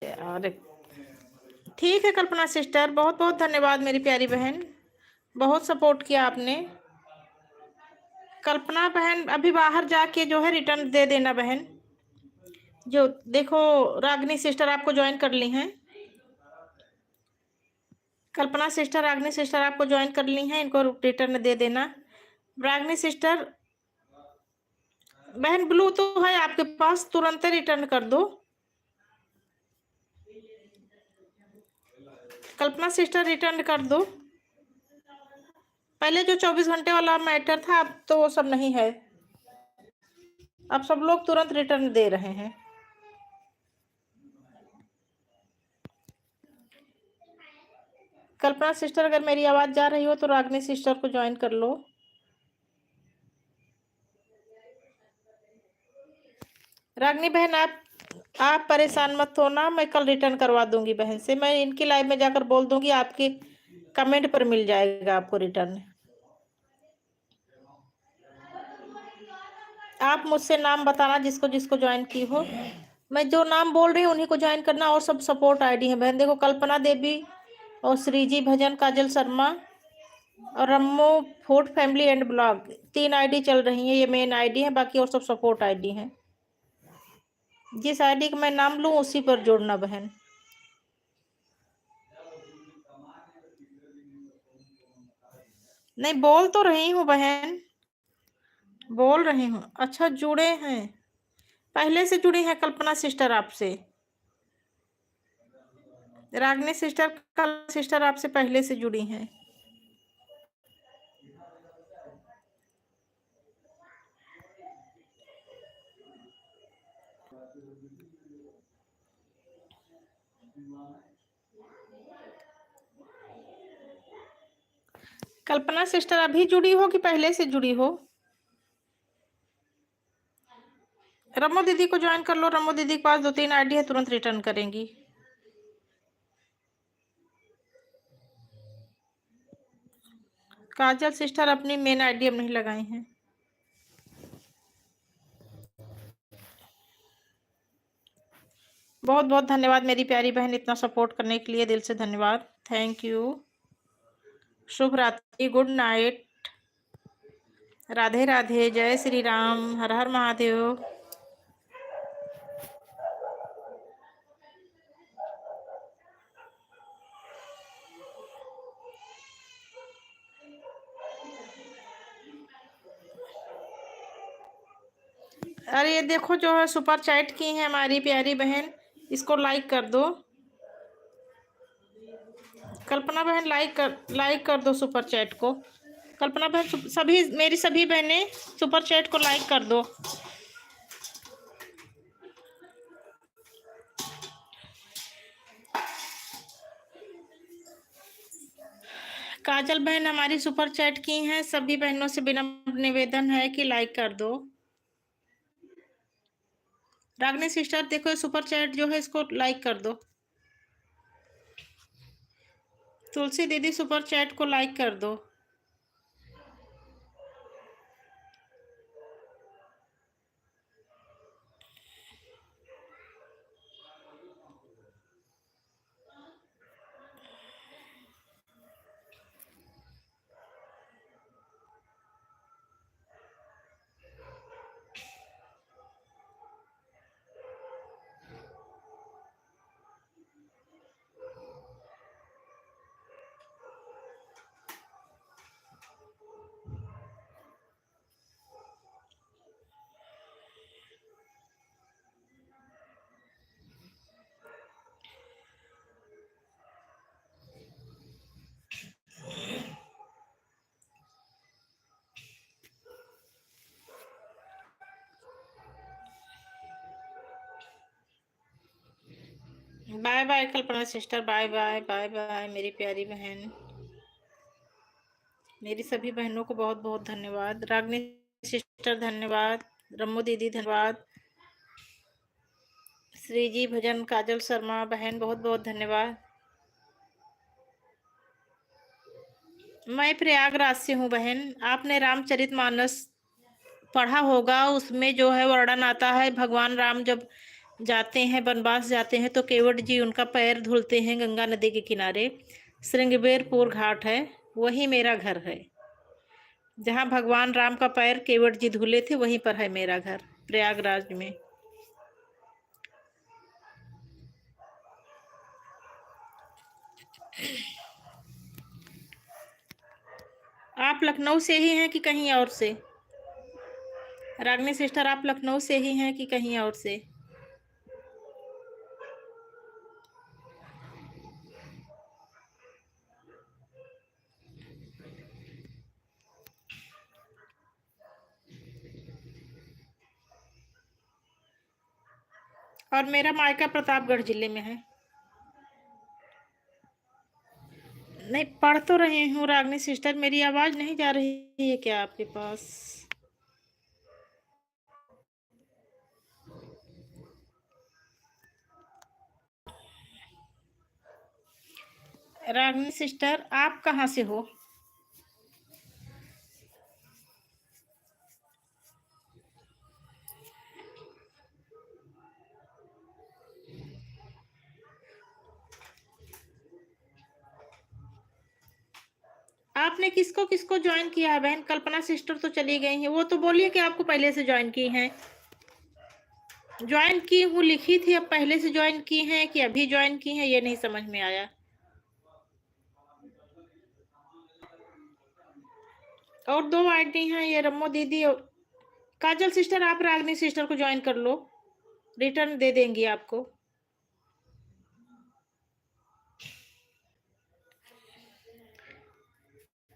अरे ठीक है कल्पना सिस्टर, बहुत बहुत धन्यवाद मेरी प्यारी बहन, बहुत सपोर्ट किया आपने। कल्पना बहन अभी बाहर जाके जो है रिटर्न दे देना बहन। जो देखो, रागनी सिस्टर आपको ज्वाइन कर ली हैं। कल्पना सिस्टर, रागनी सिस्टर आपको ज्वाइन कर ली हैं, इनको रिटर्न दे देना। रागनी सिस्टर बहन, ब्लू तो है आपके पास, तुरंत रिटर्न कर दो। कल्पना सिस्टर रिटर्न कर दो। पहले जो 24 घंटे वाला मैटर था, अब तो वो सब नहीं है। अब सब लोग तुरंत रिटर्न दे रहे हैं। कल्पना सिस्टर, अगर मेरी आवाज जा रही हो तो रागनी सिस्टर को ज्वाइन कर लो। रागनी बहन, आप परेशान मत होना, मैं कल रिटर्न करवा दूंगी बहन से। मैं इनकी लाइव में जाकर बोल दूंगी, आपके कमेंट पर मिल जाएगा आपको रिटर्न। आप मुझसे नाम बताना जिसको जिसको ज्वाइन की हो। मैं जो नाम बोल रही हूँ उन्हीं को ज्वाइन करना, और सब सपोर्ट आईडी है बहन। देखो, कल्पना देवी और श्रीजी भजन, काजल शर्मा और Rammo food family and blog, 3 ID चल रही हैं। ये मेन आईडी है, बाकी और सब सपोर्ट आईडी हैं। जिस आईडी का मैं नाम लूँ उसी पर जोड़ना बहन। नहीं, बोल तो रही हूँ बहन, बोल रही हूँ। अच्छा, जुड़े हैं, पहले से जुड़ी हैं कल्पना सिस्टर आपसे। रागनी सिस्टर, कल सिस्टर आपसे पहले से जुड़ी हैं। कल्पना सिस्टर अभी जुड़ी हो कि पहले से जुड़ी हो? रमो दीदी को ज्वाइन कर लो। रमो दीदी के पास 2-3 आईडी है, तुरंत रिटर्न करेंगी। काजल सिस्टर अपनी मेन आईडी अब नहीं लगाई हैं। बहुत बहुत धन्यवाद मेरी प्यारी बहन, इतना सपोर्ट करने के लिए दिल से धन्यवाद। Thank you. शुभ रात्रि, गुड नाइट, राधे राधे, जय श्री राम, हर हर महादेव। अरे ये देखो, जो है सुपर चैट की है हमारी प्यारी बहन, इसको लाइक कर दो। कल्पना बहन, लाइक कर दो सुपर चैट को। कल्पना बहन, सभी मेरी सभी बहनें सुपर चैट को लाइक कर दो। काजल बहन हमारी सुपर चैट की हैं, सभी बहनों से विनम्र निवेदन है कि लाइक कर दो। रागनी सिस्टर देखो सुपर चैट जो है इसको लाइक कर दो। तुलसी दीदी सुपर चैट को लाइक कर दो। Bye bye Kalpana sister, bye bye bye bye मेरी प्यारी बहन। मेरी सभी बहनों को बहुत बहुत धन्यवाद। रागनी सिस्टर धन्यवाद, रम्मू दीदी धन्यवाद, श्रीजी भजन, काजल शर्मा बहन बहुत बहुत धन्यवाद। मैं प्रयागराज से हूँ बहन। आपने रामचरितमानस पढ़ा होगा, उसमें जो है वर्णन आता है भगवान राम जब जाते हैं वनवास जाते हैं तो केवट जी उनका पैर धुलते हैं गंगा नदी के किनारे। श्रृंगबेरपुर घाट है, वही मेरा घर है। जहाँ भगवान राम का पैर केवट जी धुले थे वहीं पर है मेरा घर, प्रयागराज में। आप लखनऊ से ही हैं कि कहीं और से? रागनी सिस्टर आप लखनऊ से ही हैं कि कहीं और से? और मेरा मायका प्रतापगढ़ जिले में है। नहीं पढ़ तो रही हूँ रागनी सिस्टर, मेरी आवाज नहीं जा रही है क्या आपके पास? रागनी सिस्टर आप कहाँ से हो? आपने किसको किसको ज्वाइन किया है बहन? कल्पना सिस्टर तो चली गई हैं, वो तो बोलिए कि आपको पहले से ज्वाइन की हैं। ज्वाइन की हूँ लिखी थी, अब पहले से ज्वाइन की हैं कि अभी ज्वाइन की हैं ये नहीं समझ में आया। और 2 आईडी हैं, ये रम्मो दीदी और काजल सिस्टर। आप रागनी सिस्टर को ज्वाइन कर लो, रिटर्न दे देंगी आपको।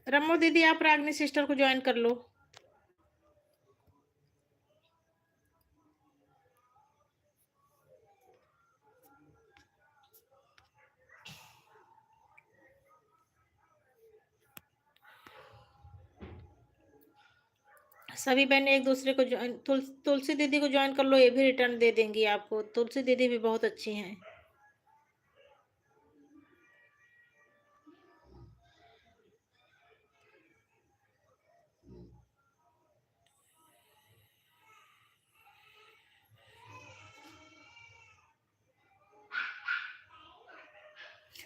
रम्मो दीदी आप रागनी सिस्टर को ज्वाइन कर लो। सभी बहन एक दूसरे को ज्वाइन, तुलसी दीदी को ज्वाइन कर लो, ये भी रिटर्न दे देंगी आपको। तुलसी दीदी भी बहुत अच्छी हैं।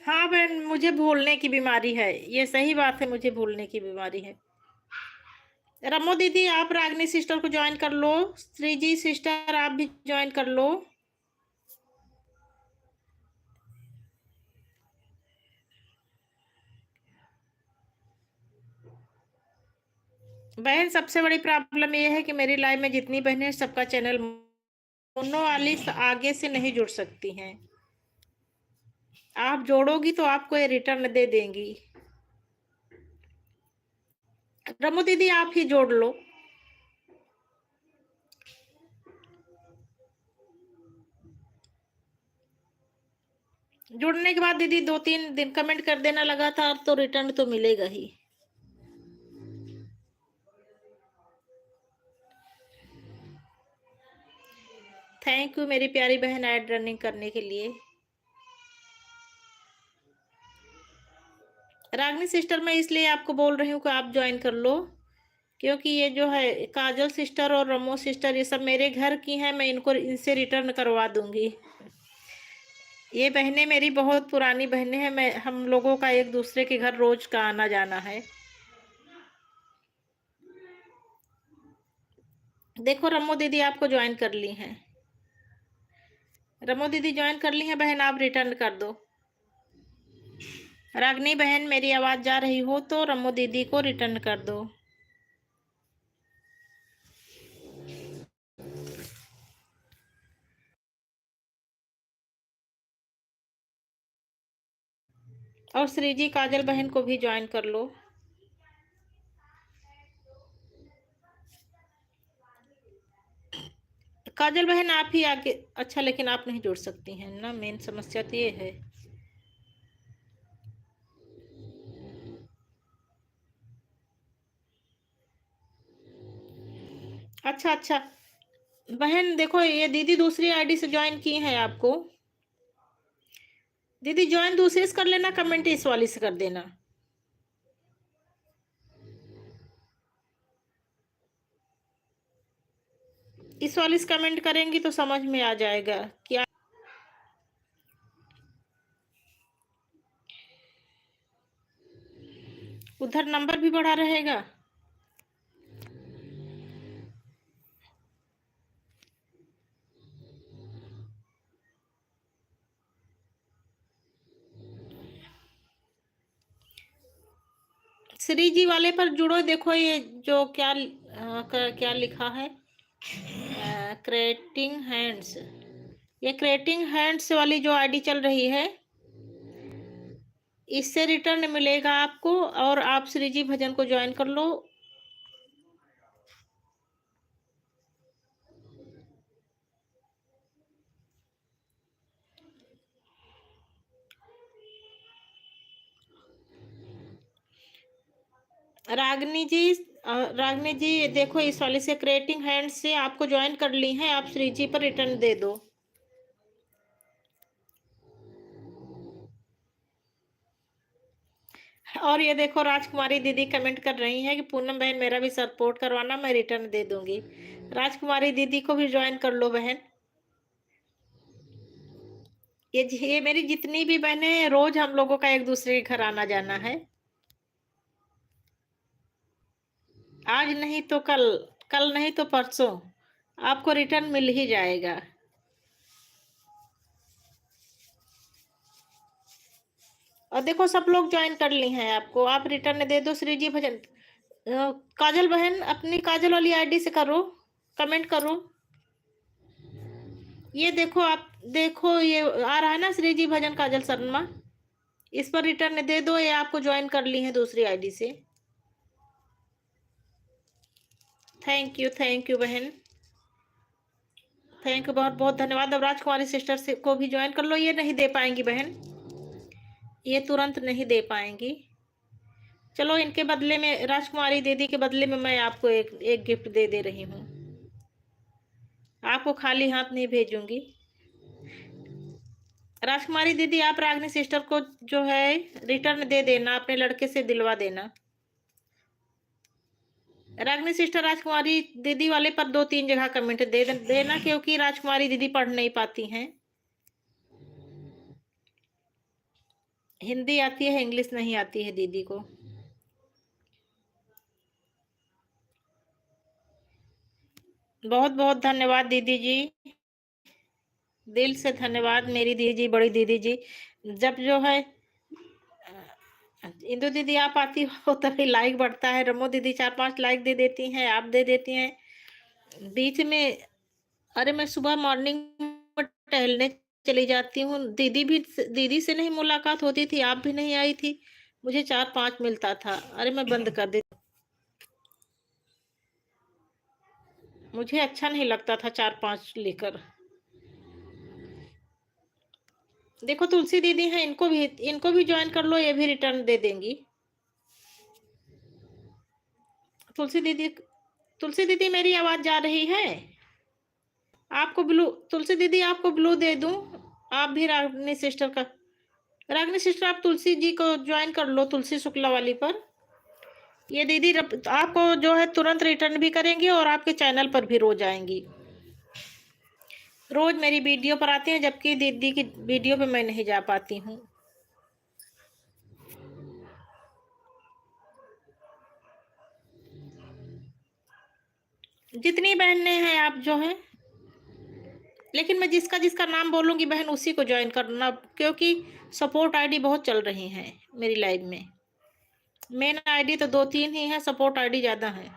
हाँ बहन मुझे भूलने की बीमारी है, ये सही बात है, मुझे भूलने की बीमारी है। रमो दीदी आप रागनी सिस्टर को ज्वाइन कर लो, श्रीजी सिस्टर आप भी ज्वाइन कर लो। बहन सबसे बड़ी प्रॉब्लम ये है कि मेरी लाइफ में जितनी बहनें हैं सबका चैनल मोनो वाली आगे से नहीं जुड़ सकती हैं। आप जोड़ोगी तो आपको ये रिटर्न दे देंगी। रमो दीदी आप ही जोड़ लो। जुड़ने के बाद दीदी 2-3 दिन कमेंट कर देना लगातार, तो रिटर्न तो मिलेगा ही। थैंक यू मेरी प्यारी बहन ऐड रनिंग करने के लिए। रागनी सिस्टर मैं इसलिए आपको बोल रही हूँ कि आप ज्वाइन कर लो, क्योंकि ये जो है काजल सिस्टर और रमो सिस्टर ये सब मेरे घर की हैं, मैं इनसे रिटर्न करवा दूंगी। ये बहनें मेरी बहुत पुरानी बहनें हैं, हम लोगों का एक दूसरे के घर रोज का आना जाना है। देखो रमो दीदी आपको ज्वाइन कर ली हैं, रमो दीदी ज्वाइन कर ली हैं बहन, आप रिटर्न कर दो। रागनी बहन मेरी आवाज जा रही हो तो रमो दीदी को रिटर्न कर दो। और श्रीजी काजल बहन को भी ज्वाइन कर लो। काजल बहन आप ही आगे, अच्छा लेकिन आप नहीं जुड़ सकती हैं ना, मेन समस्या तो ये है। अच्छा अच्छा बहन देखो ये दीदी दूसरी आईडी से ज्वाइन की है आपको, दीदी ज्वाइन दूसरे से कर लेना, कमेंट इस वाली से कर देना। इस वाली से कमेंट करेंगी तो समझ में आ जाएगा क्या। उधर नंबर भी बढ़ा रहेगा। श्री जी वाले पर जुड़ो, देखो ये जो क्या लिखा है, क्रिएटिंग हैंड्स, ये क्रिएटिंग हैंड्स वाली जो आईडी चल रही है इससे रिटर्न मिलेगा आपको, और आप श्री जी भजन को ज्वाइन कर लो। रागनी जी देखो इस वाले से क्रिएटिंग हैंड से आपको ज्वाइन कर ली है, आप श्री जी पर रिटर्न दे दो। और ये देखो राजकुमारी दीदी कमेंट कर रही है कि पूनम बहन मेरा भी सपोर्ट करवाना, मैं रिटर्न दे दूंगी। राजकुमारी दीदी को भी ज्वाइन कर लो बहन। ये मेरी जितनी भी बहनें हैं, रोज हम लोगों का एक दूसरे के घर आना जाना है, आज नहीं तो कल, कल नहीं तो परसों आपको रिटर्न मिल ही जाएगा। और देखो सब लोग ज्वाइन कर ली हैं आपको, आप रिटर्न दे दो श्री जी भजन। काजल बहन अपनी काजल वाली आईडी से करो, कमेंट करो। ये देखो आप देखो ये आ रहा है ना श्री जी भजन काजल शर्मा, इस पर रिटर्न दे दो, ये आपको ज्वाइन कर ली है दूसरी आईडी से। थैंक यू बहन, थैंक यू बहुत बहुत धन्यवाद। अब राजकुमारी सिस्टर से को भी ज्वाइन कर लो, ये नहीं दे पाएंगी बहन, ये तुरंत नहीं दे पाएंगी। चलो इनके बदले में, राजकुमारी दीदी के बदले में मैं आपको एक गिफ्ट दे रही हूँ, आपको खाली हाथ नहीं भेजूंगी। राजकुमारी दीदी आप रागनी सिस्टर को जो है रिटर्न दे देना, अपने लड़के से दिलवा देना। रागनी सिस्टर राजकुमारी दीदी वाले पर 2-3 जगह कमेंट दे देना, क्योंकि राजकुमारी दीदी पढ़ नहीं पाती हैं, हिंदी आती है इंग्लिश नहीं आती है दीदी को। बहुत बहुत धन्यवाद दीदी जी, दिल से धन्यवाद मेरी दीदी जी, बड़ी दीदी जी। जब जो है इंदु दीदी आप आती हो तभी लाइक बढ़ता है, रमो दीदी 4-5 लाइक दे देती हैं, आप दे देती हैं बीच में। अरे मैं सुबह मॉर्निंग में टहलने चली जाती हूँ, दीदी से नहीं मुलाकात होती थी, आप भी नहीं आई थी, मुझे 4-5 मिलता था, अरे मैं बंद कर देती। मुझे अच्छा नहीं लगता था 4-5 लेकर। देखो तुलसी दीदी हैं, इनको भी ज्वाइन कर लो, ये भी रिटर्न दे देंगी। तुलसी दीदी तुलसी दीदी मेरी आवाज जा रही है? आपको ब्लू, तुलसी दीदी आपको ब्लू दे दूं? आप भी रागनी सिस्टर का, रागनी सिस्टर आप तुलसी जी को ज्वाइन कर लो, तुलसी शुक्ला वाली पर। ये दीदी आपको जो है तुरंत रिटर्न भी करेंगी और आपके चैनल पर भी रोज आएंगी। रोज मेरी वीडियो पर आती हैं, जबकि दीदी की वीडियो पे मैं नहीं जा पाती हूँ। जितनी बहनें हैं आप जो हैं, लेकिन मैं जिसका जिसका नाम बोलूंगी बहन उसी को ज्वाइन करना, क्योंकि सपोर्ट आईडी बहुत चल रही हैं मेरी लाइव में। मेन आईडी तो 2-3 ही है, सपोर्ट आईडी ज्यादा है।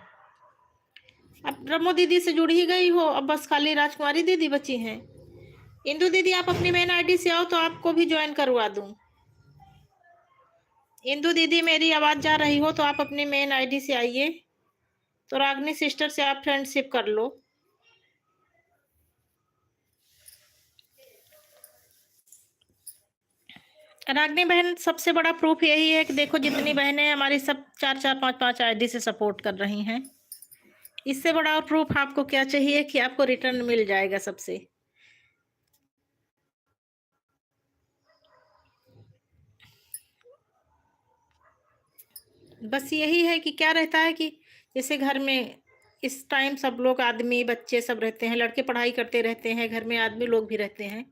अब रमो दीदी से जुड़ ही गई हो, अब बस खाली राजकुमारी दीदी बची हैं। इंदु दीदी आप अपनी मेन आईडी से आओ तो आपको भी ज्वाइन करवा दूं। इंदु दीदी मेरी आवाज जा रही हो तो आप अपनी मेन आईडी से आइए, तो रागनी सिस्टर से आप फ्रेंडशिप कर लो। रागनी बहन सबसे बड़ा प्रूफ यही है कि देखो जितनी बहनें हमारी सब 4-4 5-5 आईडी से सपोर्ट कर रही हैं। इससे बड़ा और प्रूफ आपको क्या चाहिए कि आपको रिटर्न मिल जाएगा सबसे। बस यही है कि क्या रहता है कि जैसे घर में इस टाइम सब लोग, आदमी बच्चे सब रहते हैं, लड़के पढ़ाई करते रहते हैं, घर में आदमी लोग भी रहते हैं,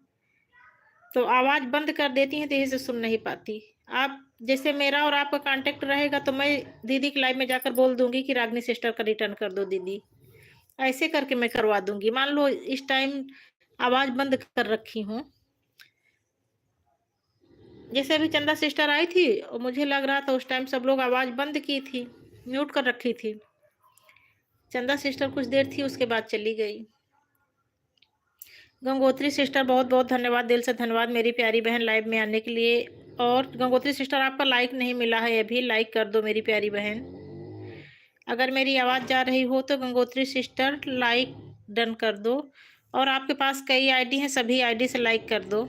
तो आवाज बंद कर देती हैं तो यही से सुन नहीं पाती। आप जैसे मेरा और आपका कांटेक्ट रहेगा तो मैं दीदी की लाइव में जाकर बोल दूंगी कि रागनी सिस्टर का रिटर्न कर दो दीदी, ऐसे करके मैं करवा दूंगी। मान लो इस टाइम आवाज बंद कर रखी हूँ, जैसे अभी चंदा सिस्टर आई थी और मुझे लग रहा था उस टाइम सब लोग आवाज बंद की थी, म्यूट कर रखी थी। चंदा सिस्टर कुछ देर थी, उसके बाद चली गई। गंगोत्री सिस्टर बहुत बहुत धन्यवाद, दिल से धन्यवाद मेरी प्यारी बहन लाइव में आने के लिए। और गंगोत्री सिस्टर आपका लाइक नहीं मिला है, अभी लाइक कर दो मेरी प्यारी बहन। अगर मेरी आवाज़ जा रही हो तो गंगोत्री सिस्टर लाइक डन कर दो, और आपके पास कई आईडी हैं, सभी आईडी से लाइक कर दो।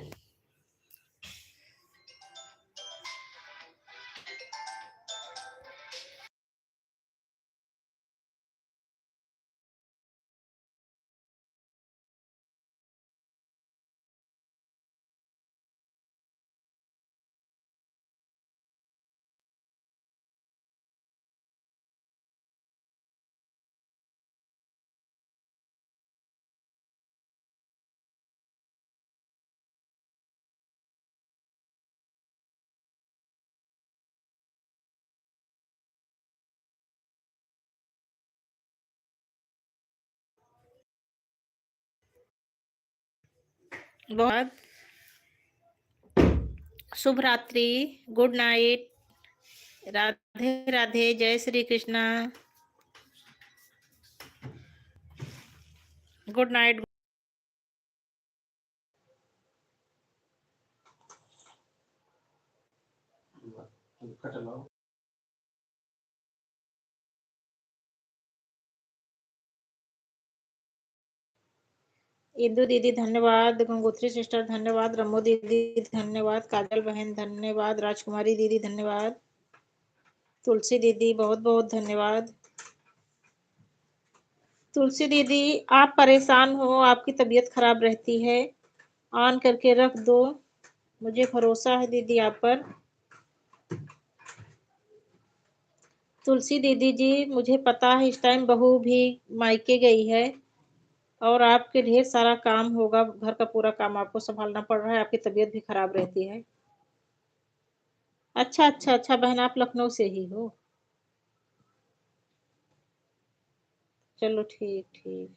बहुत शुभ रात्रि, गुड नाइट, राधे राधे, जय श्री कृष्णा, गुड नाइट। इंदु दीदी धन्यवाद, गंगोत्री सिस्टर धन्यवाद, रमो दीदी धन्यवाद, काजल बहन धन्यवाद, राजकुमारी दीदी धन्यवाद, तुलसी दीदी बहुत बहुत धन्यवाद। तुलसी दीदी आप परेशान हो, आपकी तबीयत खराब रहती है, ऑन करके रख दो, मुझे भरोसा है दीदी आप पर। तुलसी दीदी जी मुझे पता है इस टाइम बहू भी मायके गई है और आपके ढेर सारा काम होगा, घर का पूरा काम आपको संभालना पड़ रहा है, आपकी तबीयत भी खराब रहती है। अच्छा अच्छा अच्छा बहन, आप लखनऊ से ही हो? चलो ठीक ठीक।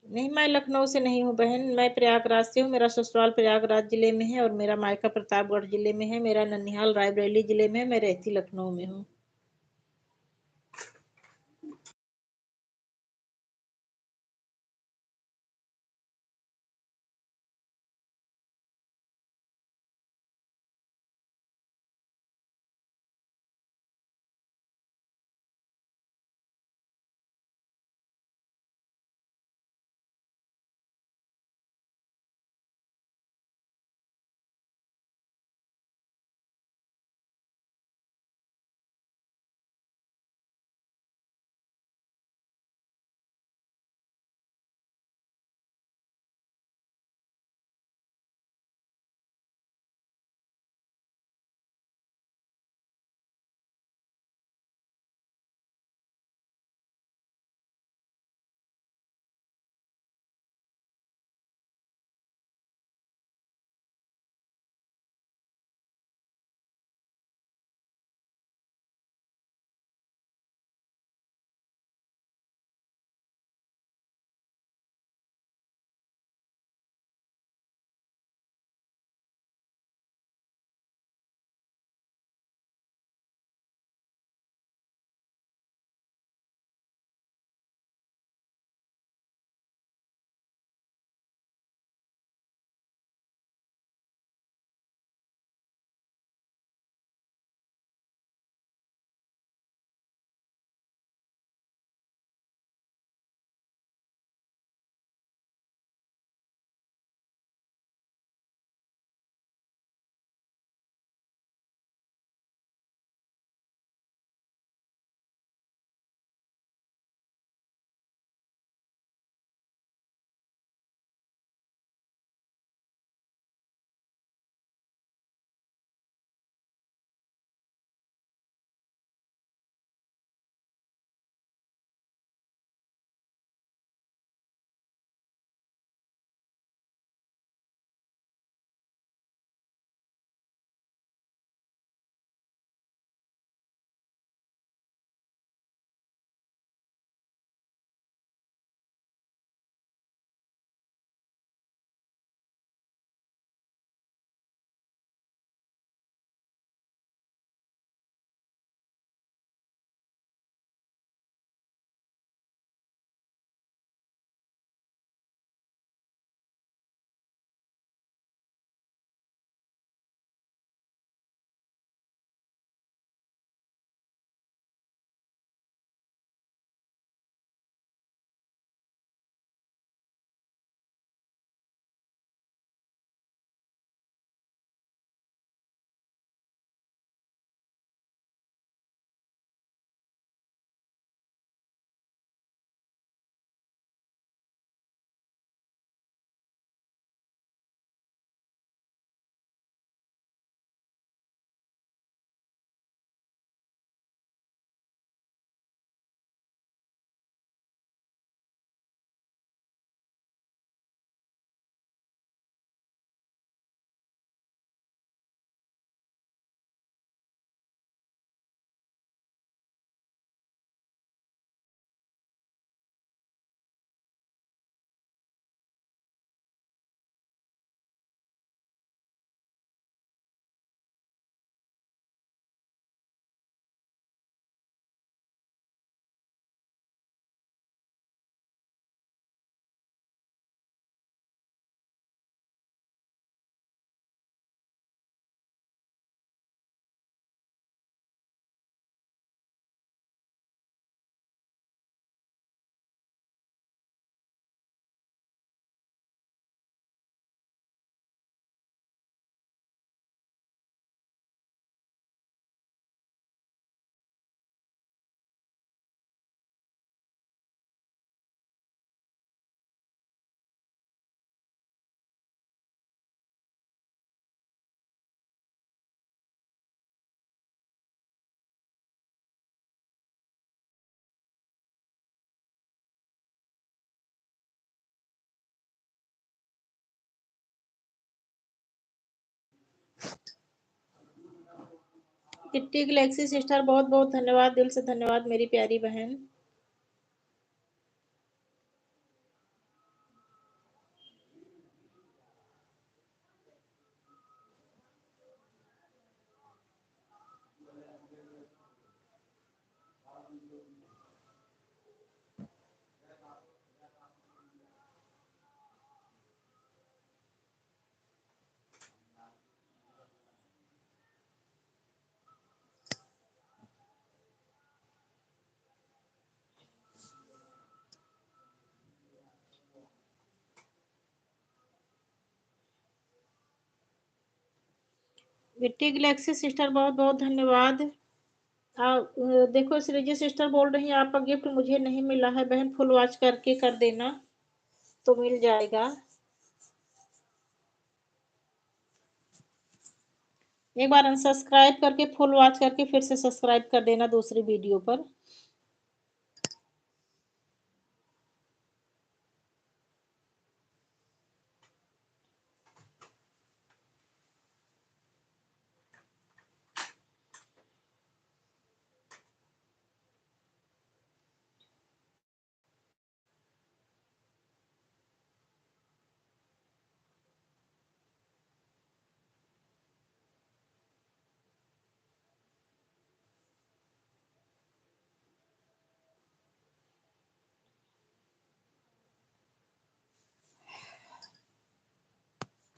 नहीं, मैं लखनऊ से नहीं हूँ बहन, मैं प्रयागराज से हूँ। मेरा ससुराल प्रयागराज जिले में है और मेरा मायका प्रतापगढ़ जिले में है। मेरा ननिहाल रायबरेली जिले में है, मैं रहती लखनऊ में हूँ। किट्टी गैलेक्सी सिस्टर बहुत बहुत धन्यवाद, दिल से धन्यवाद मेरी प्यारी बहन। किट्टी गैलेक्सी सिस्टर बहुत बहुत धन्यवाद। देखो सृजी सिस्टर बोल रही हैं आपका गिफ्ट मुझे नहीं मिला है बहन, फुल वॉच करके कर देना तो मिल जाएगा। एक बार अनसब्सक्राइब करके फुल वॉच करके फिर से सब्सक्राइब कर देना दूसरी वीडियो पर।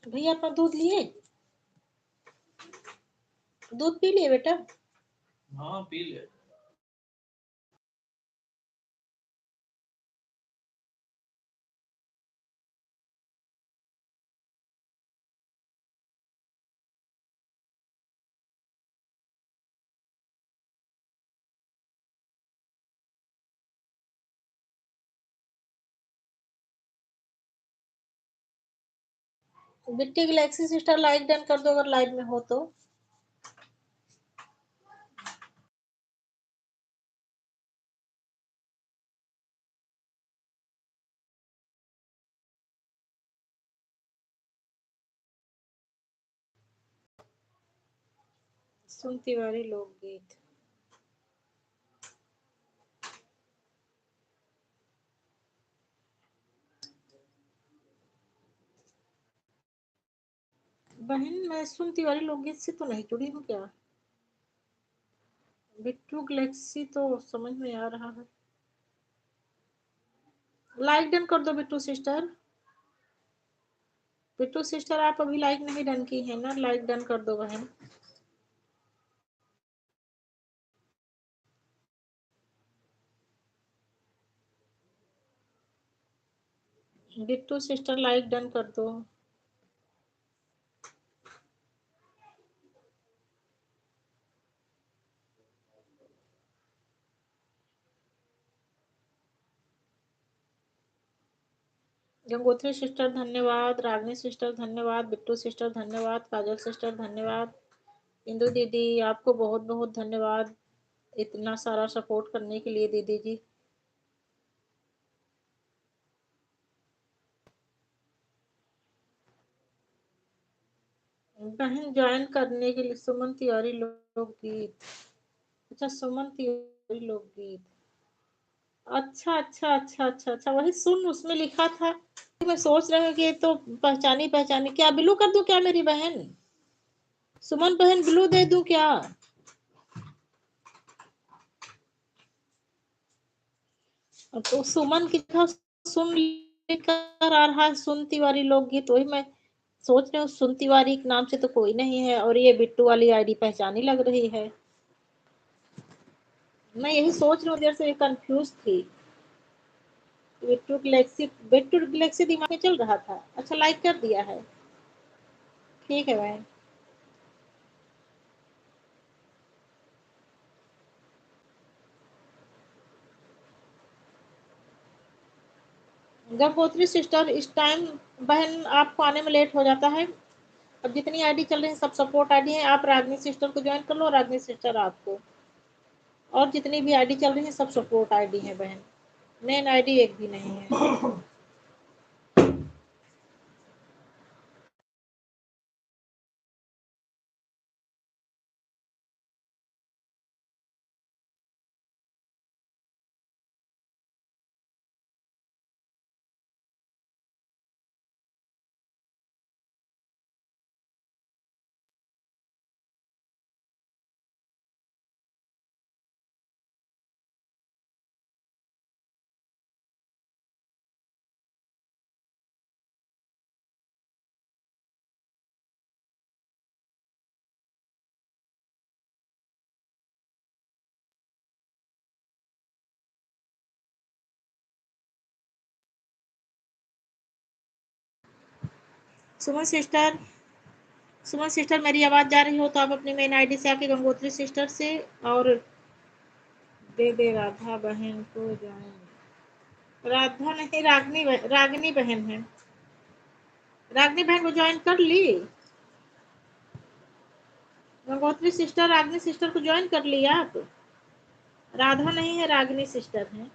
भैया अपना दूध लिए, दूध पी लिए बेटा? हाँ पी ले। बिट्टी गैलेक्सी सिस्टर लाइक डन कर दो अगर लाइव में हो तो। सुन तिवारी लोकगीत। बहन मैं सुन तिवारी लोकगीत से तो नहीं जुड़ी हूँ क्या? बिट्टू गैलेक्सी तो समझ में आ रहा है। लाइक डन कर दो बिट्टू सिस्टर। बिट्टू सिस्टर आप अभी लाइक नहीं डन की है ना, लाइक डन कर दो बहन। बिट्टू सिस्टर लाइक डन कर दो। गंगोत्री सिस्टर धन्यवाद, रागनी सिस्टर धन्यवाद, बिट्टू सिस्टर धन्यवाद, काजल सिस्टर धन्यवाद, इंदु दीदी आपको बहुत बहुत धन्यवाद इतना सारा सपोर्ट करने के लिए दीदी जी। बहन ज्वाइन करने के लिए सुमन तिवारी लोकगीत। अच्छा सुमन तिवारी लोकगीत, अच्छा अच्छा अच्छा अच्छा अच्छा वही सुन उसमें लिखा था। मैं सोच रही हूँ कि ये तो पहचानी पहचानी, क्या ब्लू कर दूं क्या मेरी बहन? सुमन बहन ब्लू दे दूं क्या? तो सुमन की था, सुन लेकर आ रहा है सुन तिवारी लोकगीत, वही मैं सोच रही हूँ सुन तिवारी के नाम से तो कोई नहीं है और ये बिट्टू वाली आईडी पहचानी लग रही है। मैं यही सोच रही हूँ, देर से कंफ्यूज थी। बिट्टू गैलेक्सी दिमाग में चल रहा था। अच्छा लाइक कर दिया है, ठीक है भाई। गंगोत्री सिस्टर इस टाइम बहन आपको आने में लेट हो जाता है। अब जितनी आईडी चल रही है सब सपोर्ट आईडी है, आप रागनी सिस्टर को ज्वाइन कर लो, रागनी सिस्टर आपको, और जितनी भी आईडी चल रही है सब सपोर्ट आईडी है बहन, मेन आईडी एक भी नहीं है। सुमन सिस्टर, सुमन सिस्टर मेरी आवाज जा रही हो तो आप अपनी मेन आईडी से आके गंगोत्री सिस्टर से और दे दे राधा बहन को ज्वाइन। राधा नहीं, रागनी बहन है। रागनी बहन को ज्वाइन कर ली। गंगोत्री सिस्टर रागनी सिस्टर को ज्वाइन कर लिया आप। राधा नहीं है, रागनी सिस्टर है।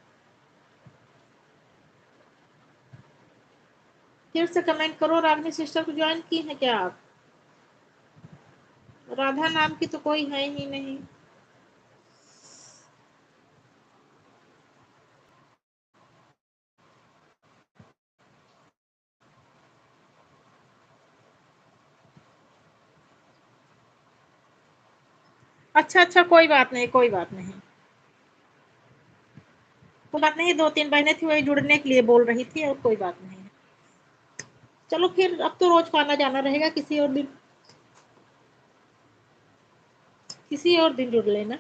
फिर से कमेंट करो, रागनी सिस्टर को ज्वाइन की है क्या आप? राधा नाम की तो कोई है ही नहीं। अच्छा अच्छा, कोई बात नहीं, कोई बात नहीं, कोई बात नहीं। दो तीन बहनें थी, वही जुड़ने के लिए बोल रही थी, और कोई बात नहीं। चलो फिर अब तो रोज को आना जाना रहेगा, किसी और दिन, किसी और दिन जुड़ लेना।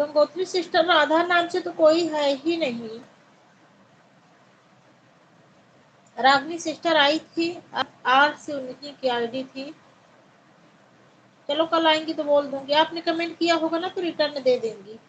गंगोत्री सिस्टर राधा नाम से तो कोई है ही नहीं। रागनी सिस्टर आई थी, आर से उनकी की आईडी थी। चलो कल आएंगी तो बोल दूंगी, आपने कमेंट किया होगा ना तो रिटर्न दे देंगी।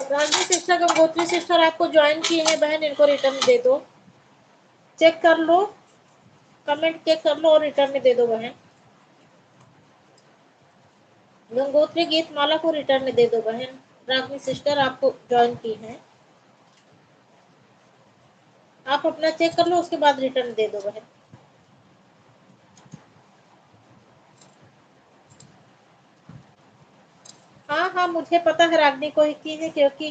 रागनी सिस्टर गंगोत्री सिस्टर आपको ज्वाइन किए हैं बहन, इनको रिटर्न दे दो। चेक कर लो, कमेंट चेक कर लो और रिटर्न दे दो बहन। गंगोत्री गीत माला को रिटर्न दे दो बहन। रागनी सिस्टर आपको ज्वाइन की है, आप अपना चेक कर लो, उसके बाद रिटर्न दे दो बहन। हाँ हाँ, मुझे पता है रागनी को ही की है, क्योंकि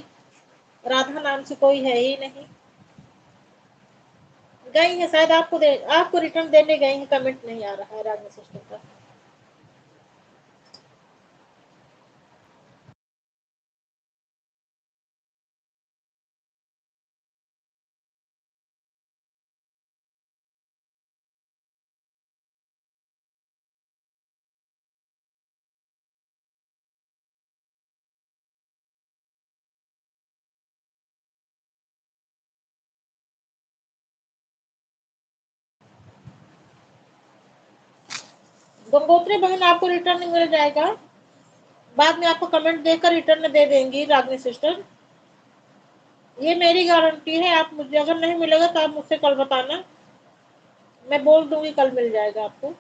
राधा नाम से कोई है ही नहीं। गई है शायद, आपको रिटर्न देने गई है, कमेंट नहीं आ रहा है रागनी सिस्टर का। गंगोत्री बहन आपको रिटर्न मिल जाएगा, बाद में आपको कमेंट देकर रिटर्न दे देंगी रागनी सिस्टर। ये मेरी गारंटी है, आप मुझे अगर नहीं मिलेगा तो आप मुझसे कल बताना, मैं बोल दूंगी कल मिल जाएगा आपको।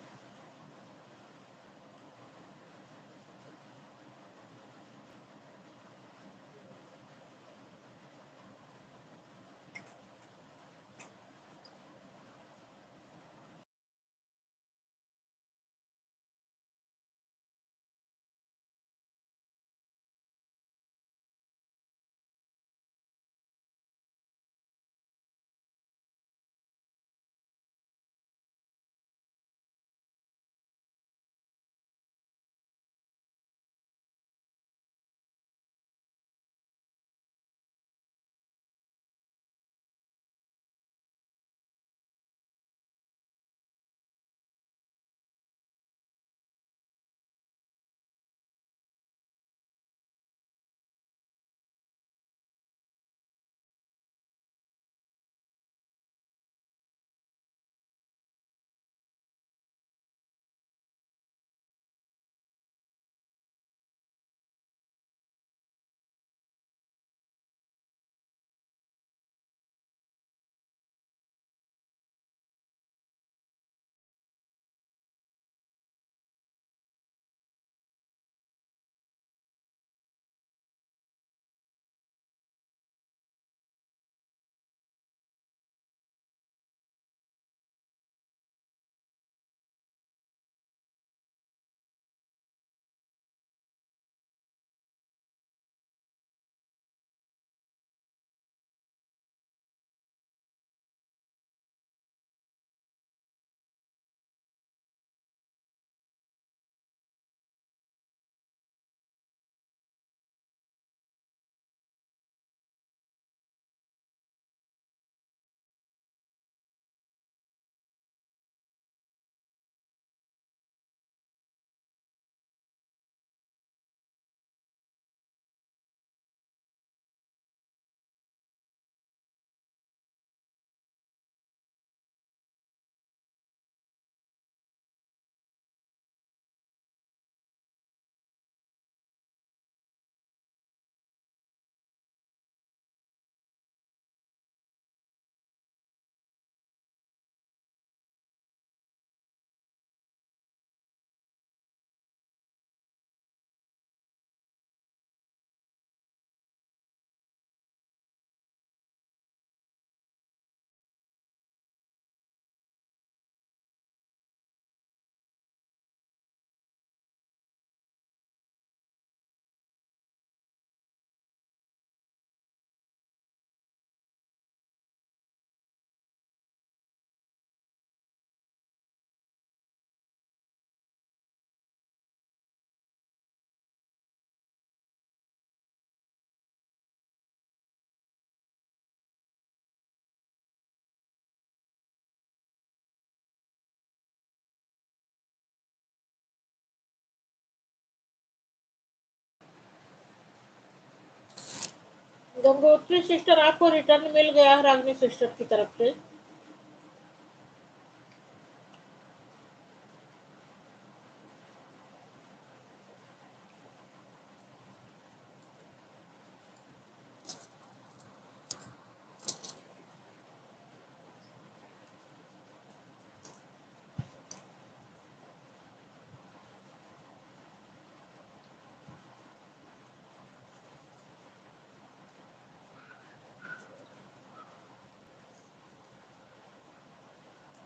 गंगोत्री सिस्टर, आपको रिटर्न मिल गया है रागनी सिस्टर की तरफ से।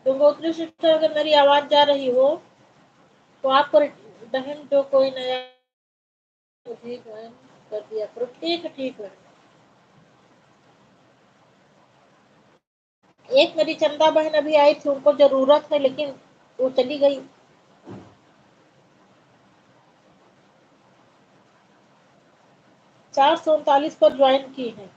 गंगोत्री सिस्टर, अगर मेरी आवाज जा रही हो तो आपको बहन जो कोई नया ठीक है कर दिया करो। ठीक है, ठीक है। एक मेरी चंदा बहन अभी आई थी, उनको जरूरत है लेकिन वो चली गई। 439 पर ज्वाइन की है।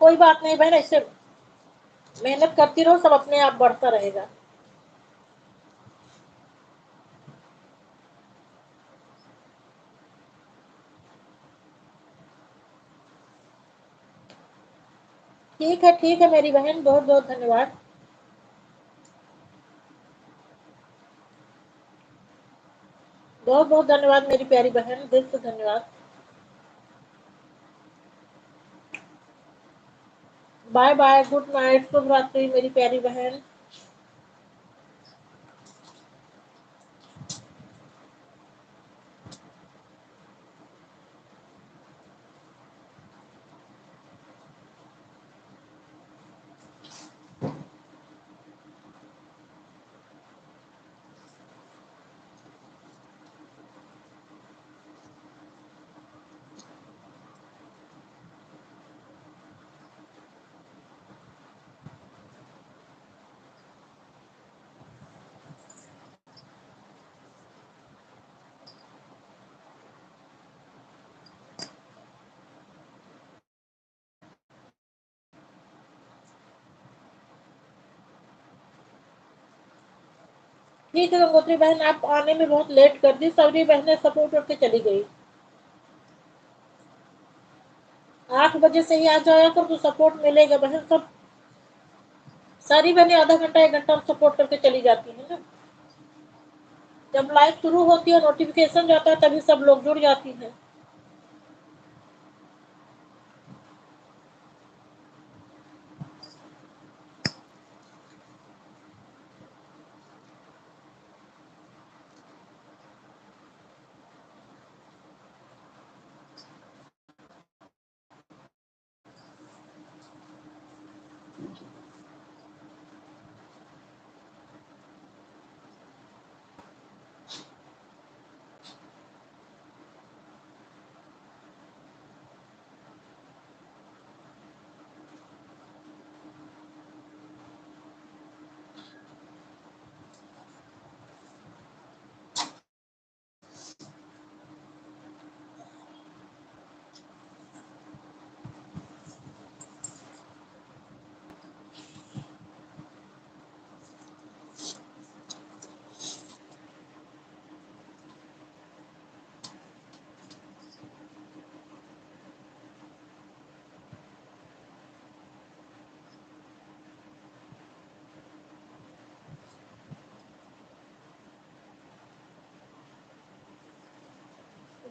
कोई बात नहीं बहन, ऐसे मेहनत करती रहो, सब अपने आप बढ़ता रहेगा। ठीक है मेरी बहन, बहुत बहुत धन्यवाद। बहुत बहुत धन्यवाद मेरी प्यारी बहन, दिल से धन्यवाद। बाय बाय, गुड नाइट, शुभ रात्रि मेरी प्यारी बहन। ठीक है गंगोत्री बहन, आप आने में बहुत लेट कर दी, सभी बहनें सपोर्ट करके चली गई। 8 बजे से ही आ जाया कर तो सपोर्ट मिलेगा बहन। सब सारी बहनें आधा घंटा 1 घंटा सपोर्ट करके चली जाती है ना। जब लाइव शुरू होती है, नोटिफिकेशन जाता है, तभी सब लोग जुड़ जाती है।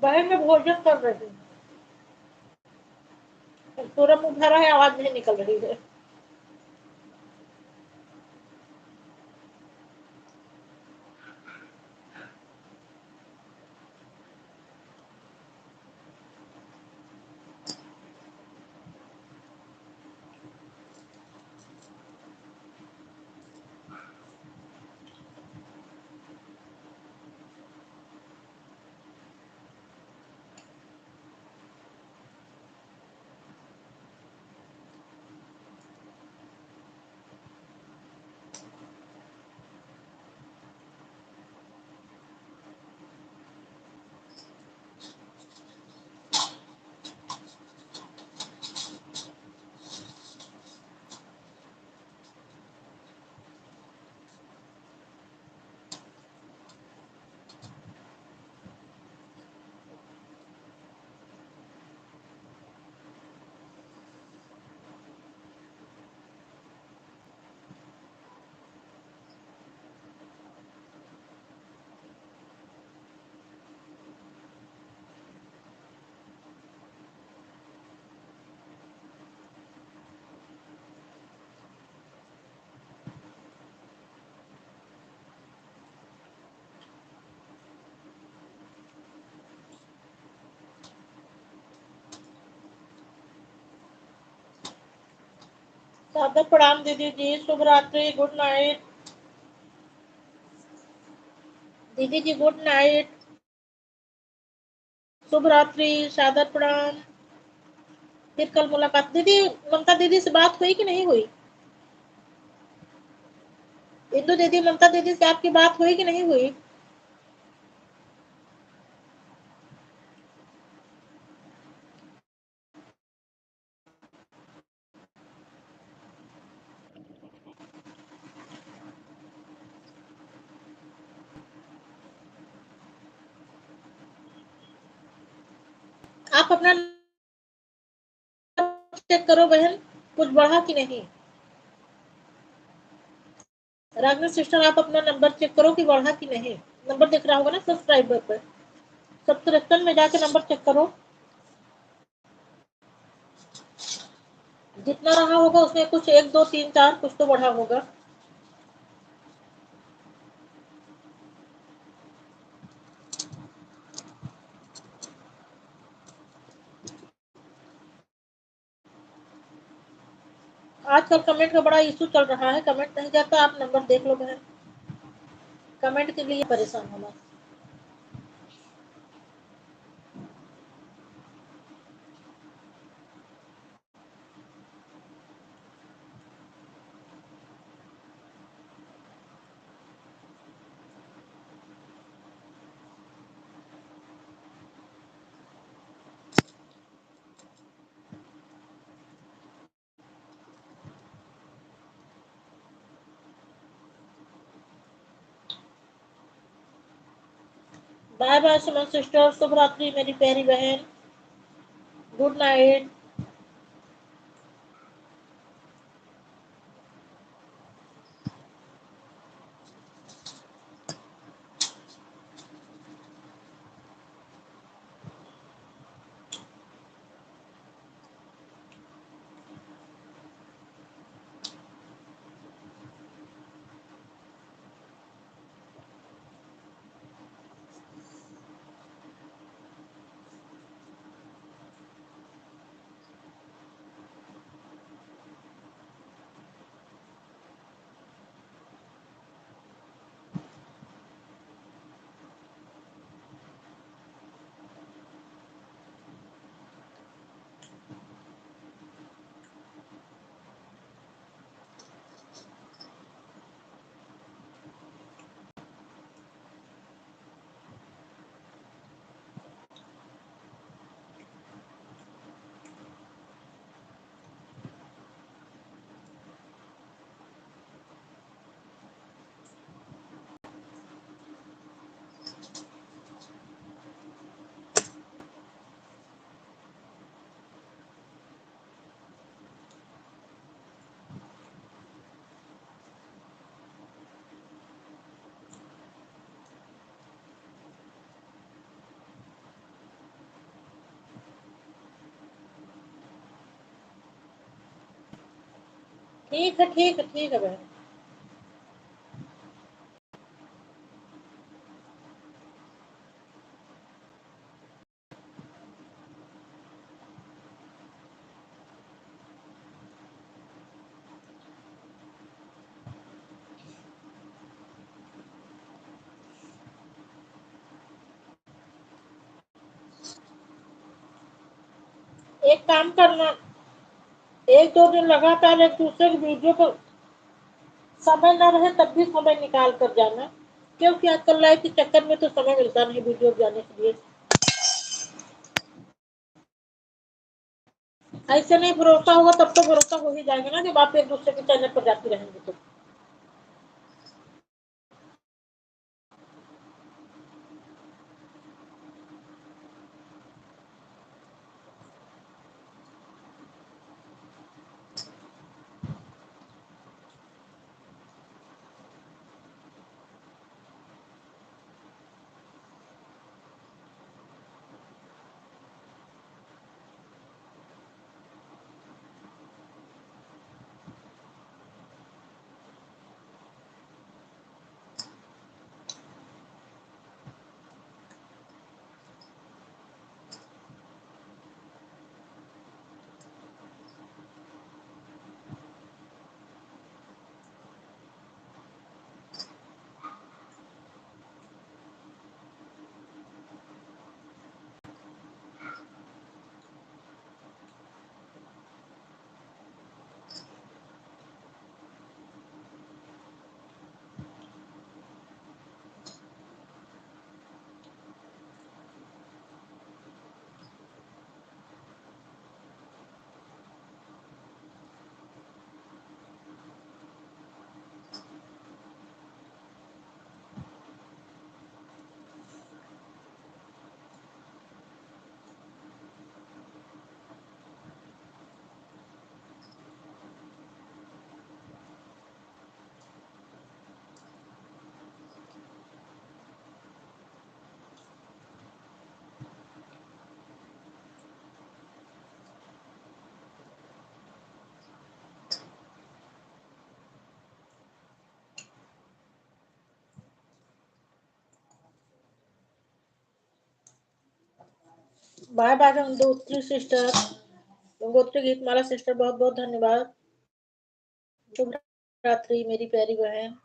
बहन में भोजन कर रही हूँ। पूरा मुंह भरा है, आवाज नहीं निकल रही है। सादर प्रणाम दीदी जी, शुभ रात्रि, गुड नाइट। दीदी जी गुड नाइट, शुभ रात्रि, सादर प्रणाम। फिर कल मुलाकात। दीदी ममता दीदी से बात हुई कि नहीं हुई? इंदु दीदी, ममता दीदी से आपकी बात हुई कि नहीं हुई? आप अपना चेक करो बहन, कुछ बढ़ा कि नहीं। रागनी सिस्टर, आप अपना नंबर चेक करो कि बढ़ा कि नहीं। नंबर दिख रहा होगा ना सब्सक्राइबर पे, 73 में जाके नंबर चेक करो। जितना रहा होगा उसमें कुछ 1 2 3 4 कुछ तो बढ़ा होगा। आजकल कमेंट का बड़ा इशू चल रहा है, कमेंट नहीं जाता। आप नंबर देख लो बहन, कमेंट के लिए परेशान होना। बाय बाय सुमन सिस्टर, शुभ रात्रि मेरी प्यारी बहन, गुड नाइट। ठीक है, ठीक है, ठीक है बहन। एक काम करना, एक दो दिन लगातार एक दूसरे की वीडियो पर समय न रहे तब भी समय निकाल कर जाना, क्योंकि आजकल लाइफ के चक्कर में तो समय मिलता नहीं वीडियो जाने के लिए। ऐसे नहीं भरोसा होगा तब तो भरोसा हो ही जाएगा ना, जब आप एक दूसरे के चैनल पर जाती रहेंगे तो। Bye bye Gangotri sister, Gangotri Geetmala sister, बहुत बहुत धन्यवाद। शुभ रात्रि मेरी प्यारी बहन।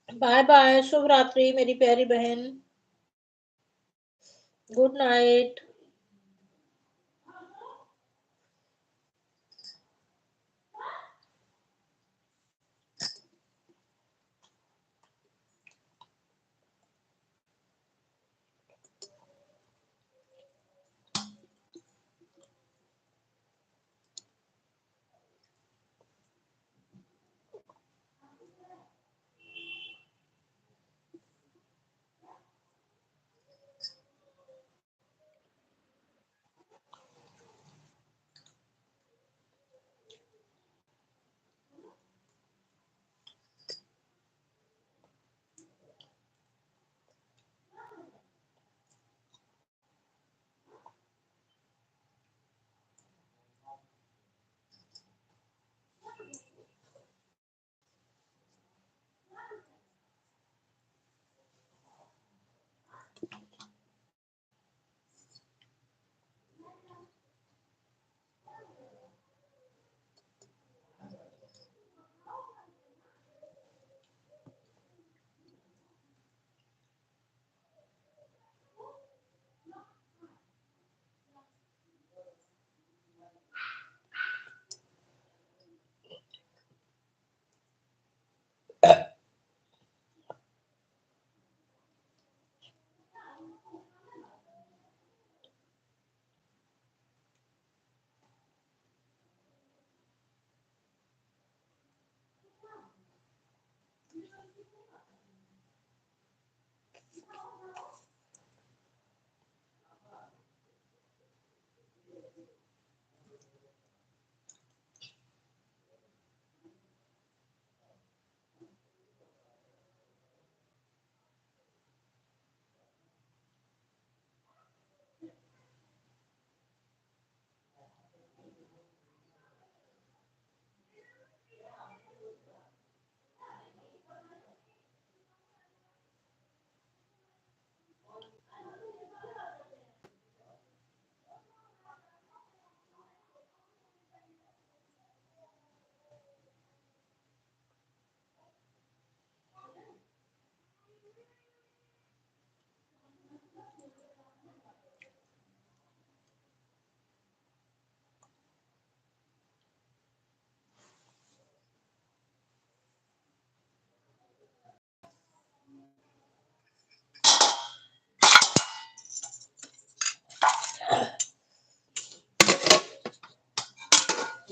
बाय बाय, शुभ रात्रि मेरी प्यारी बहन। Good night.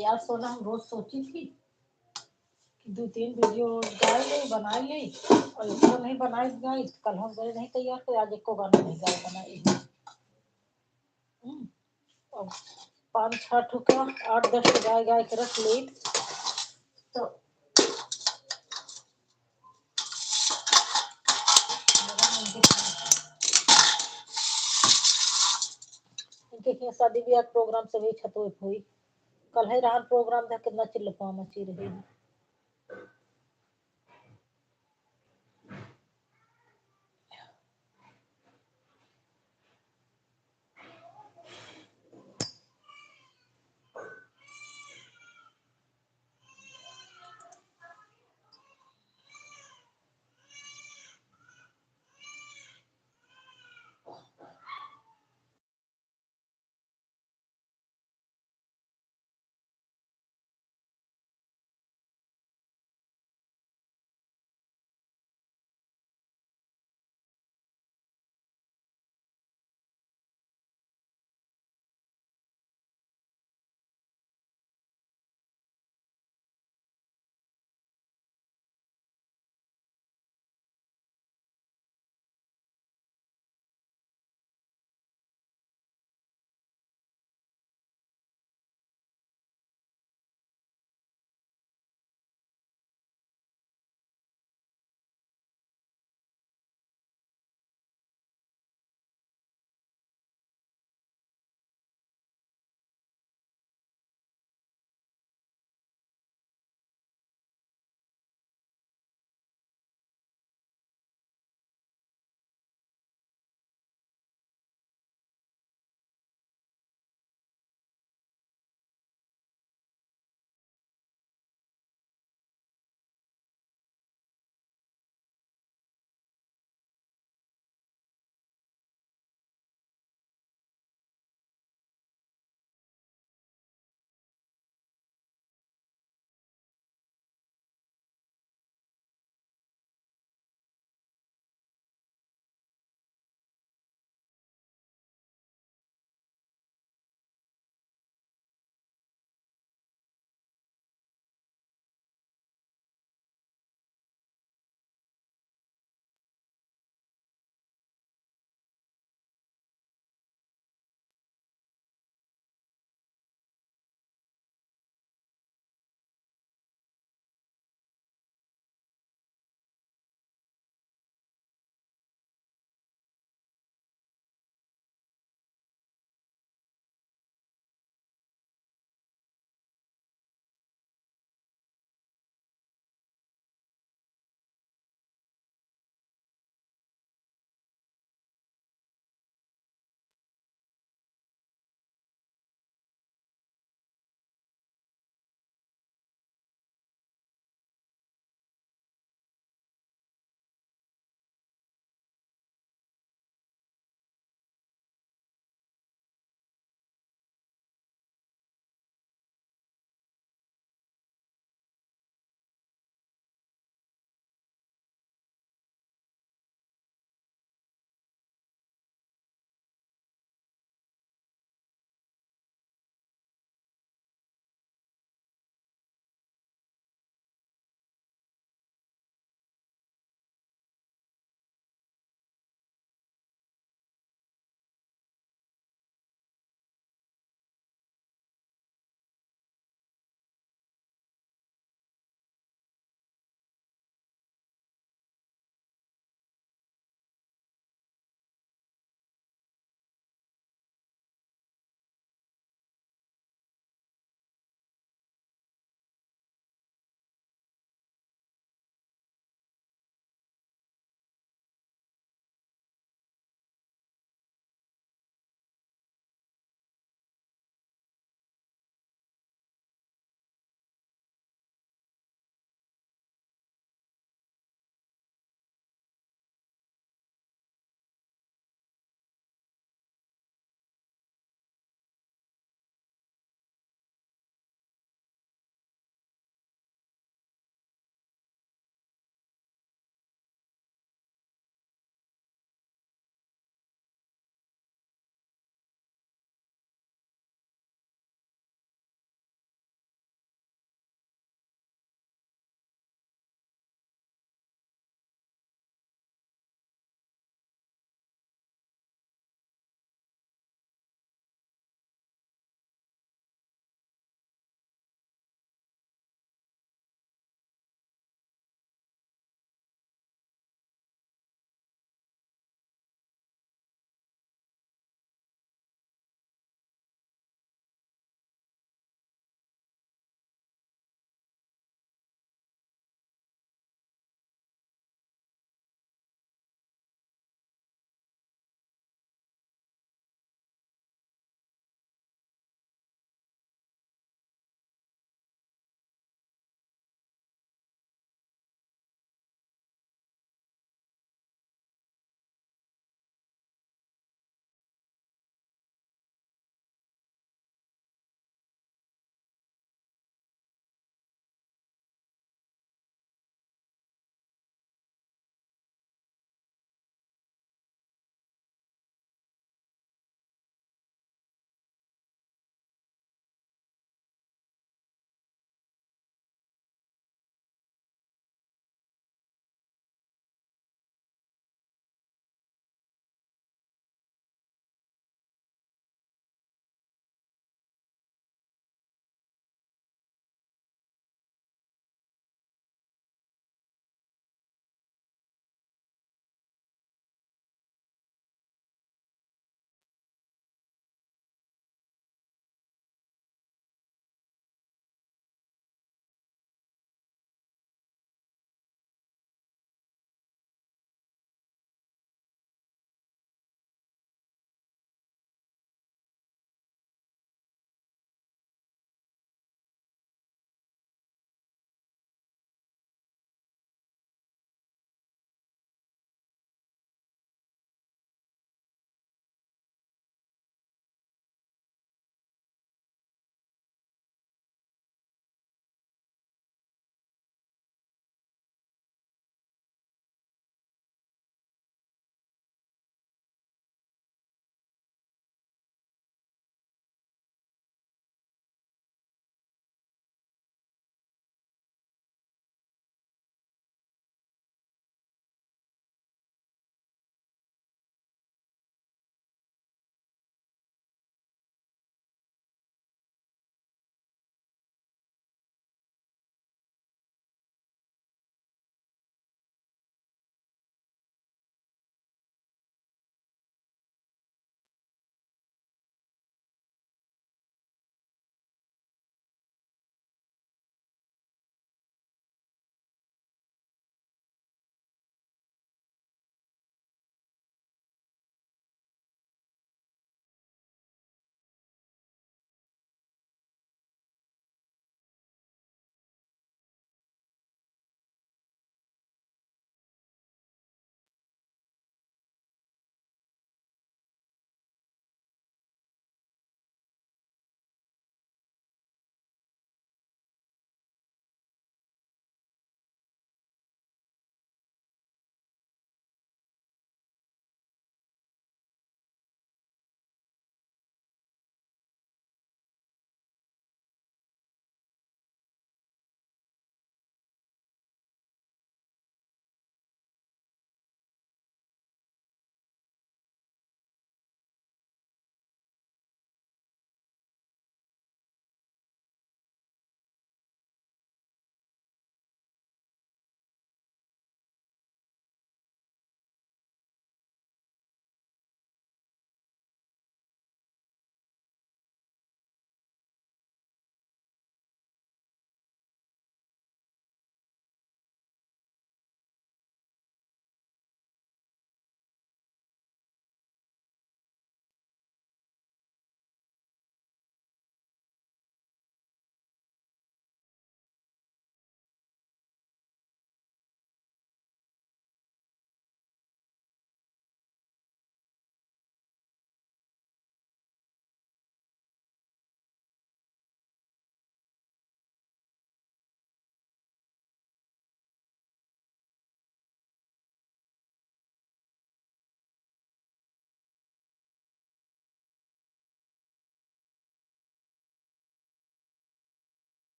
यार सोना हम रोज सोची थी कि 2-3 वीडियो गाए ले बनाए ले और इसको नहीं बनाई गई कल हम गए नहीं तैयार तो आज एको गाना नहीं गाए बनाई और 5-6 ठुका 8-10 गाय गाय के रख ली तो इनके यहाँ शादी ब्याह प्रोग्राम से भी छतोय हुई कल है रात प्रोग्राम था कितना चिल्लपा मची रही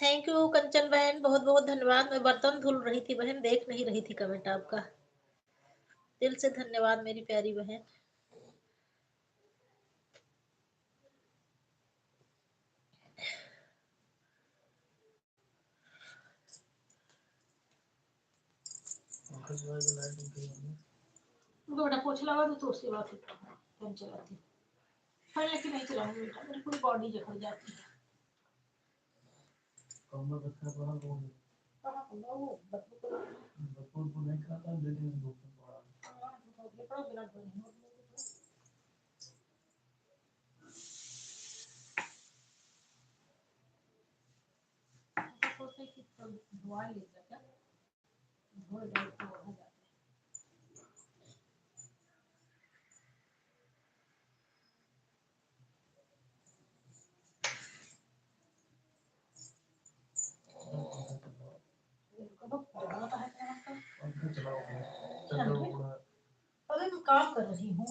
थैंक यू कंचन बहन, बहुत बहुत धन्यवाद। मैं बर्तन धुल रही थी बहन, देख नहीं रही थी कमेंट आपका। दिल से धन्यवाद मेरी प्यारी बहन। उनको बेटा पोछा लगा दो तो उसके बाद फिर फैन चलाती हूँ। फैन लेके नहीं चलाऊंगी बेटा, मेरी पूरी बॉडी जकड़ जाती है। कमर रखा पड़ा वो कहाँ खुला वो बच्चों को बच्चों को नहीं खाता लेकिन धूप में पड़ा ये पड़ा बिना धोए सोचते कि धुआ ले क्या धोए डाल तो हो जाता है। अरे मैं काम कर रही हूँ।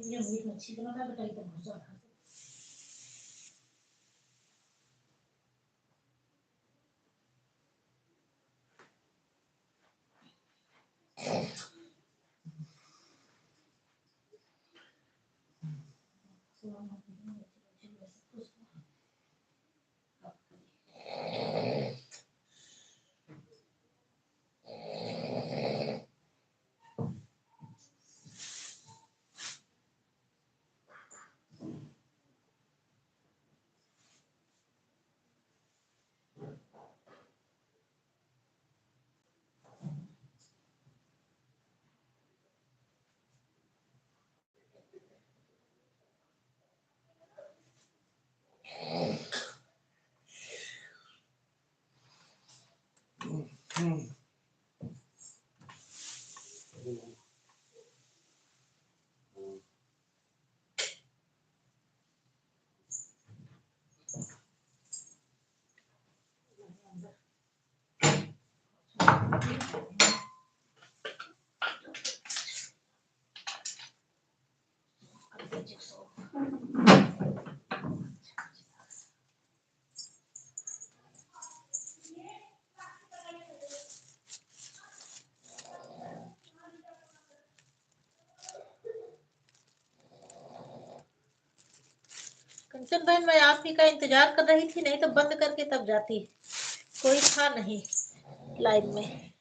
ये मीट मच्छी बनाना बेटा इधर घुस जाना। कंचन बहन मैं आप ही का इंतजार कर रही थी, नहीं तो बंद करके तब जाती। कोई था नहीं लाइन में।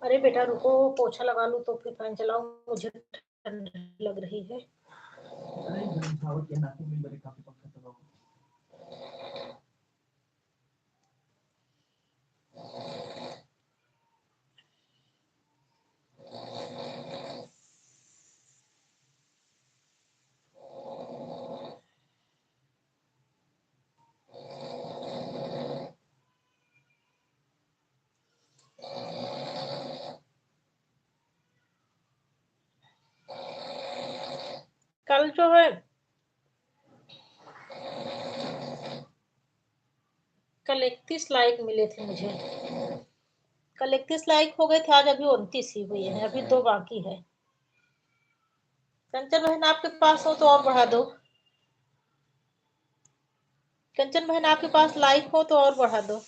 अरे बेटा रुको, पोछा लगा लूं तो फिर फैन चलाऊं, मुझे ठंड लग रही है। जो है कल 31 लाइक मिले थे मुझे। कल 31 लाइक हो गए थे, आज अभी 29 ही हुए हैं, अभी 2 बाकी है। कंचन बहन आपके पास हो तो और बढ़ा दो। कंचन बहन आपके पास लाइक हो तो और बढ़ा दो।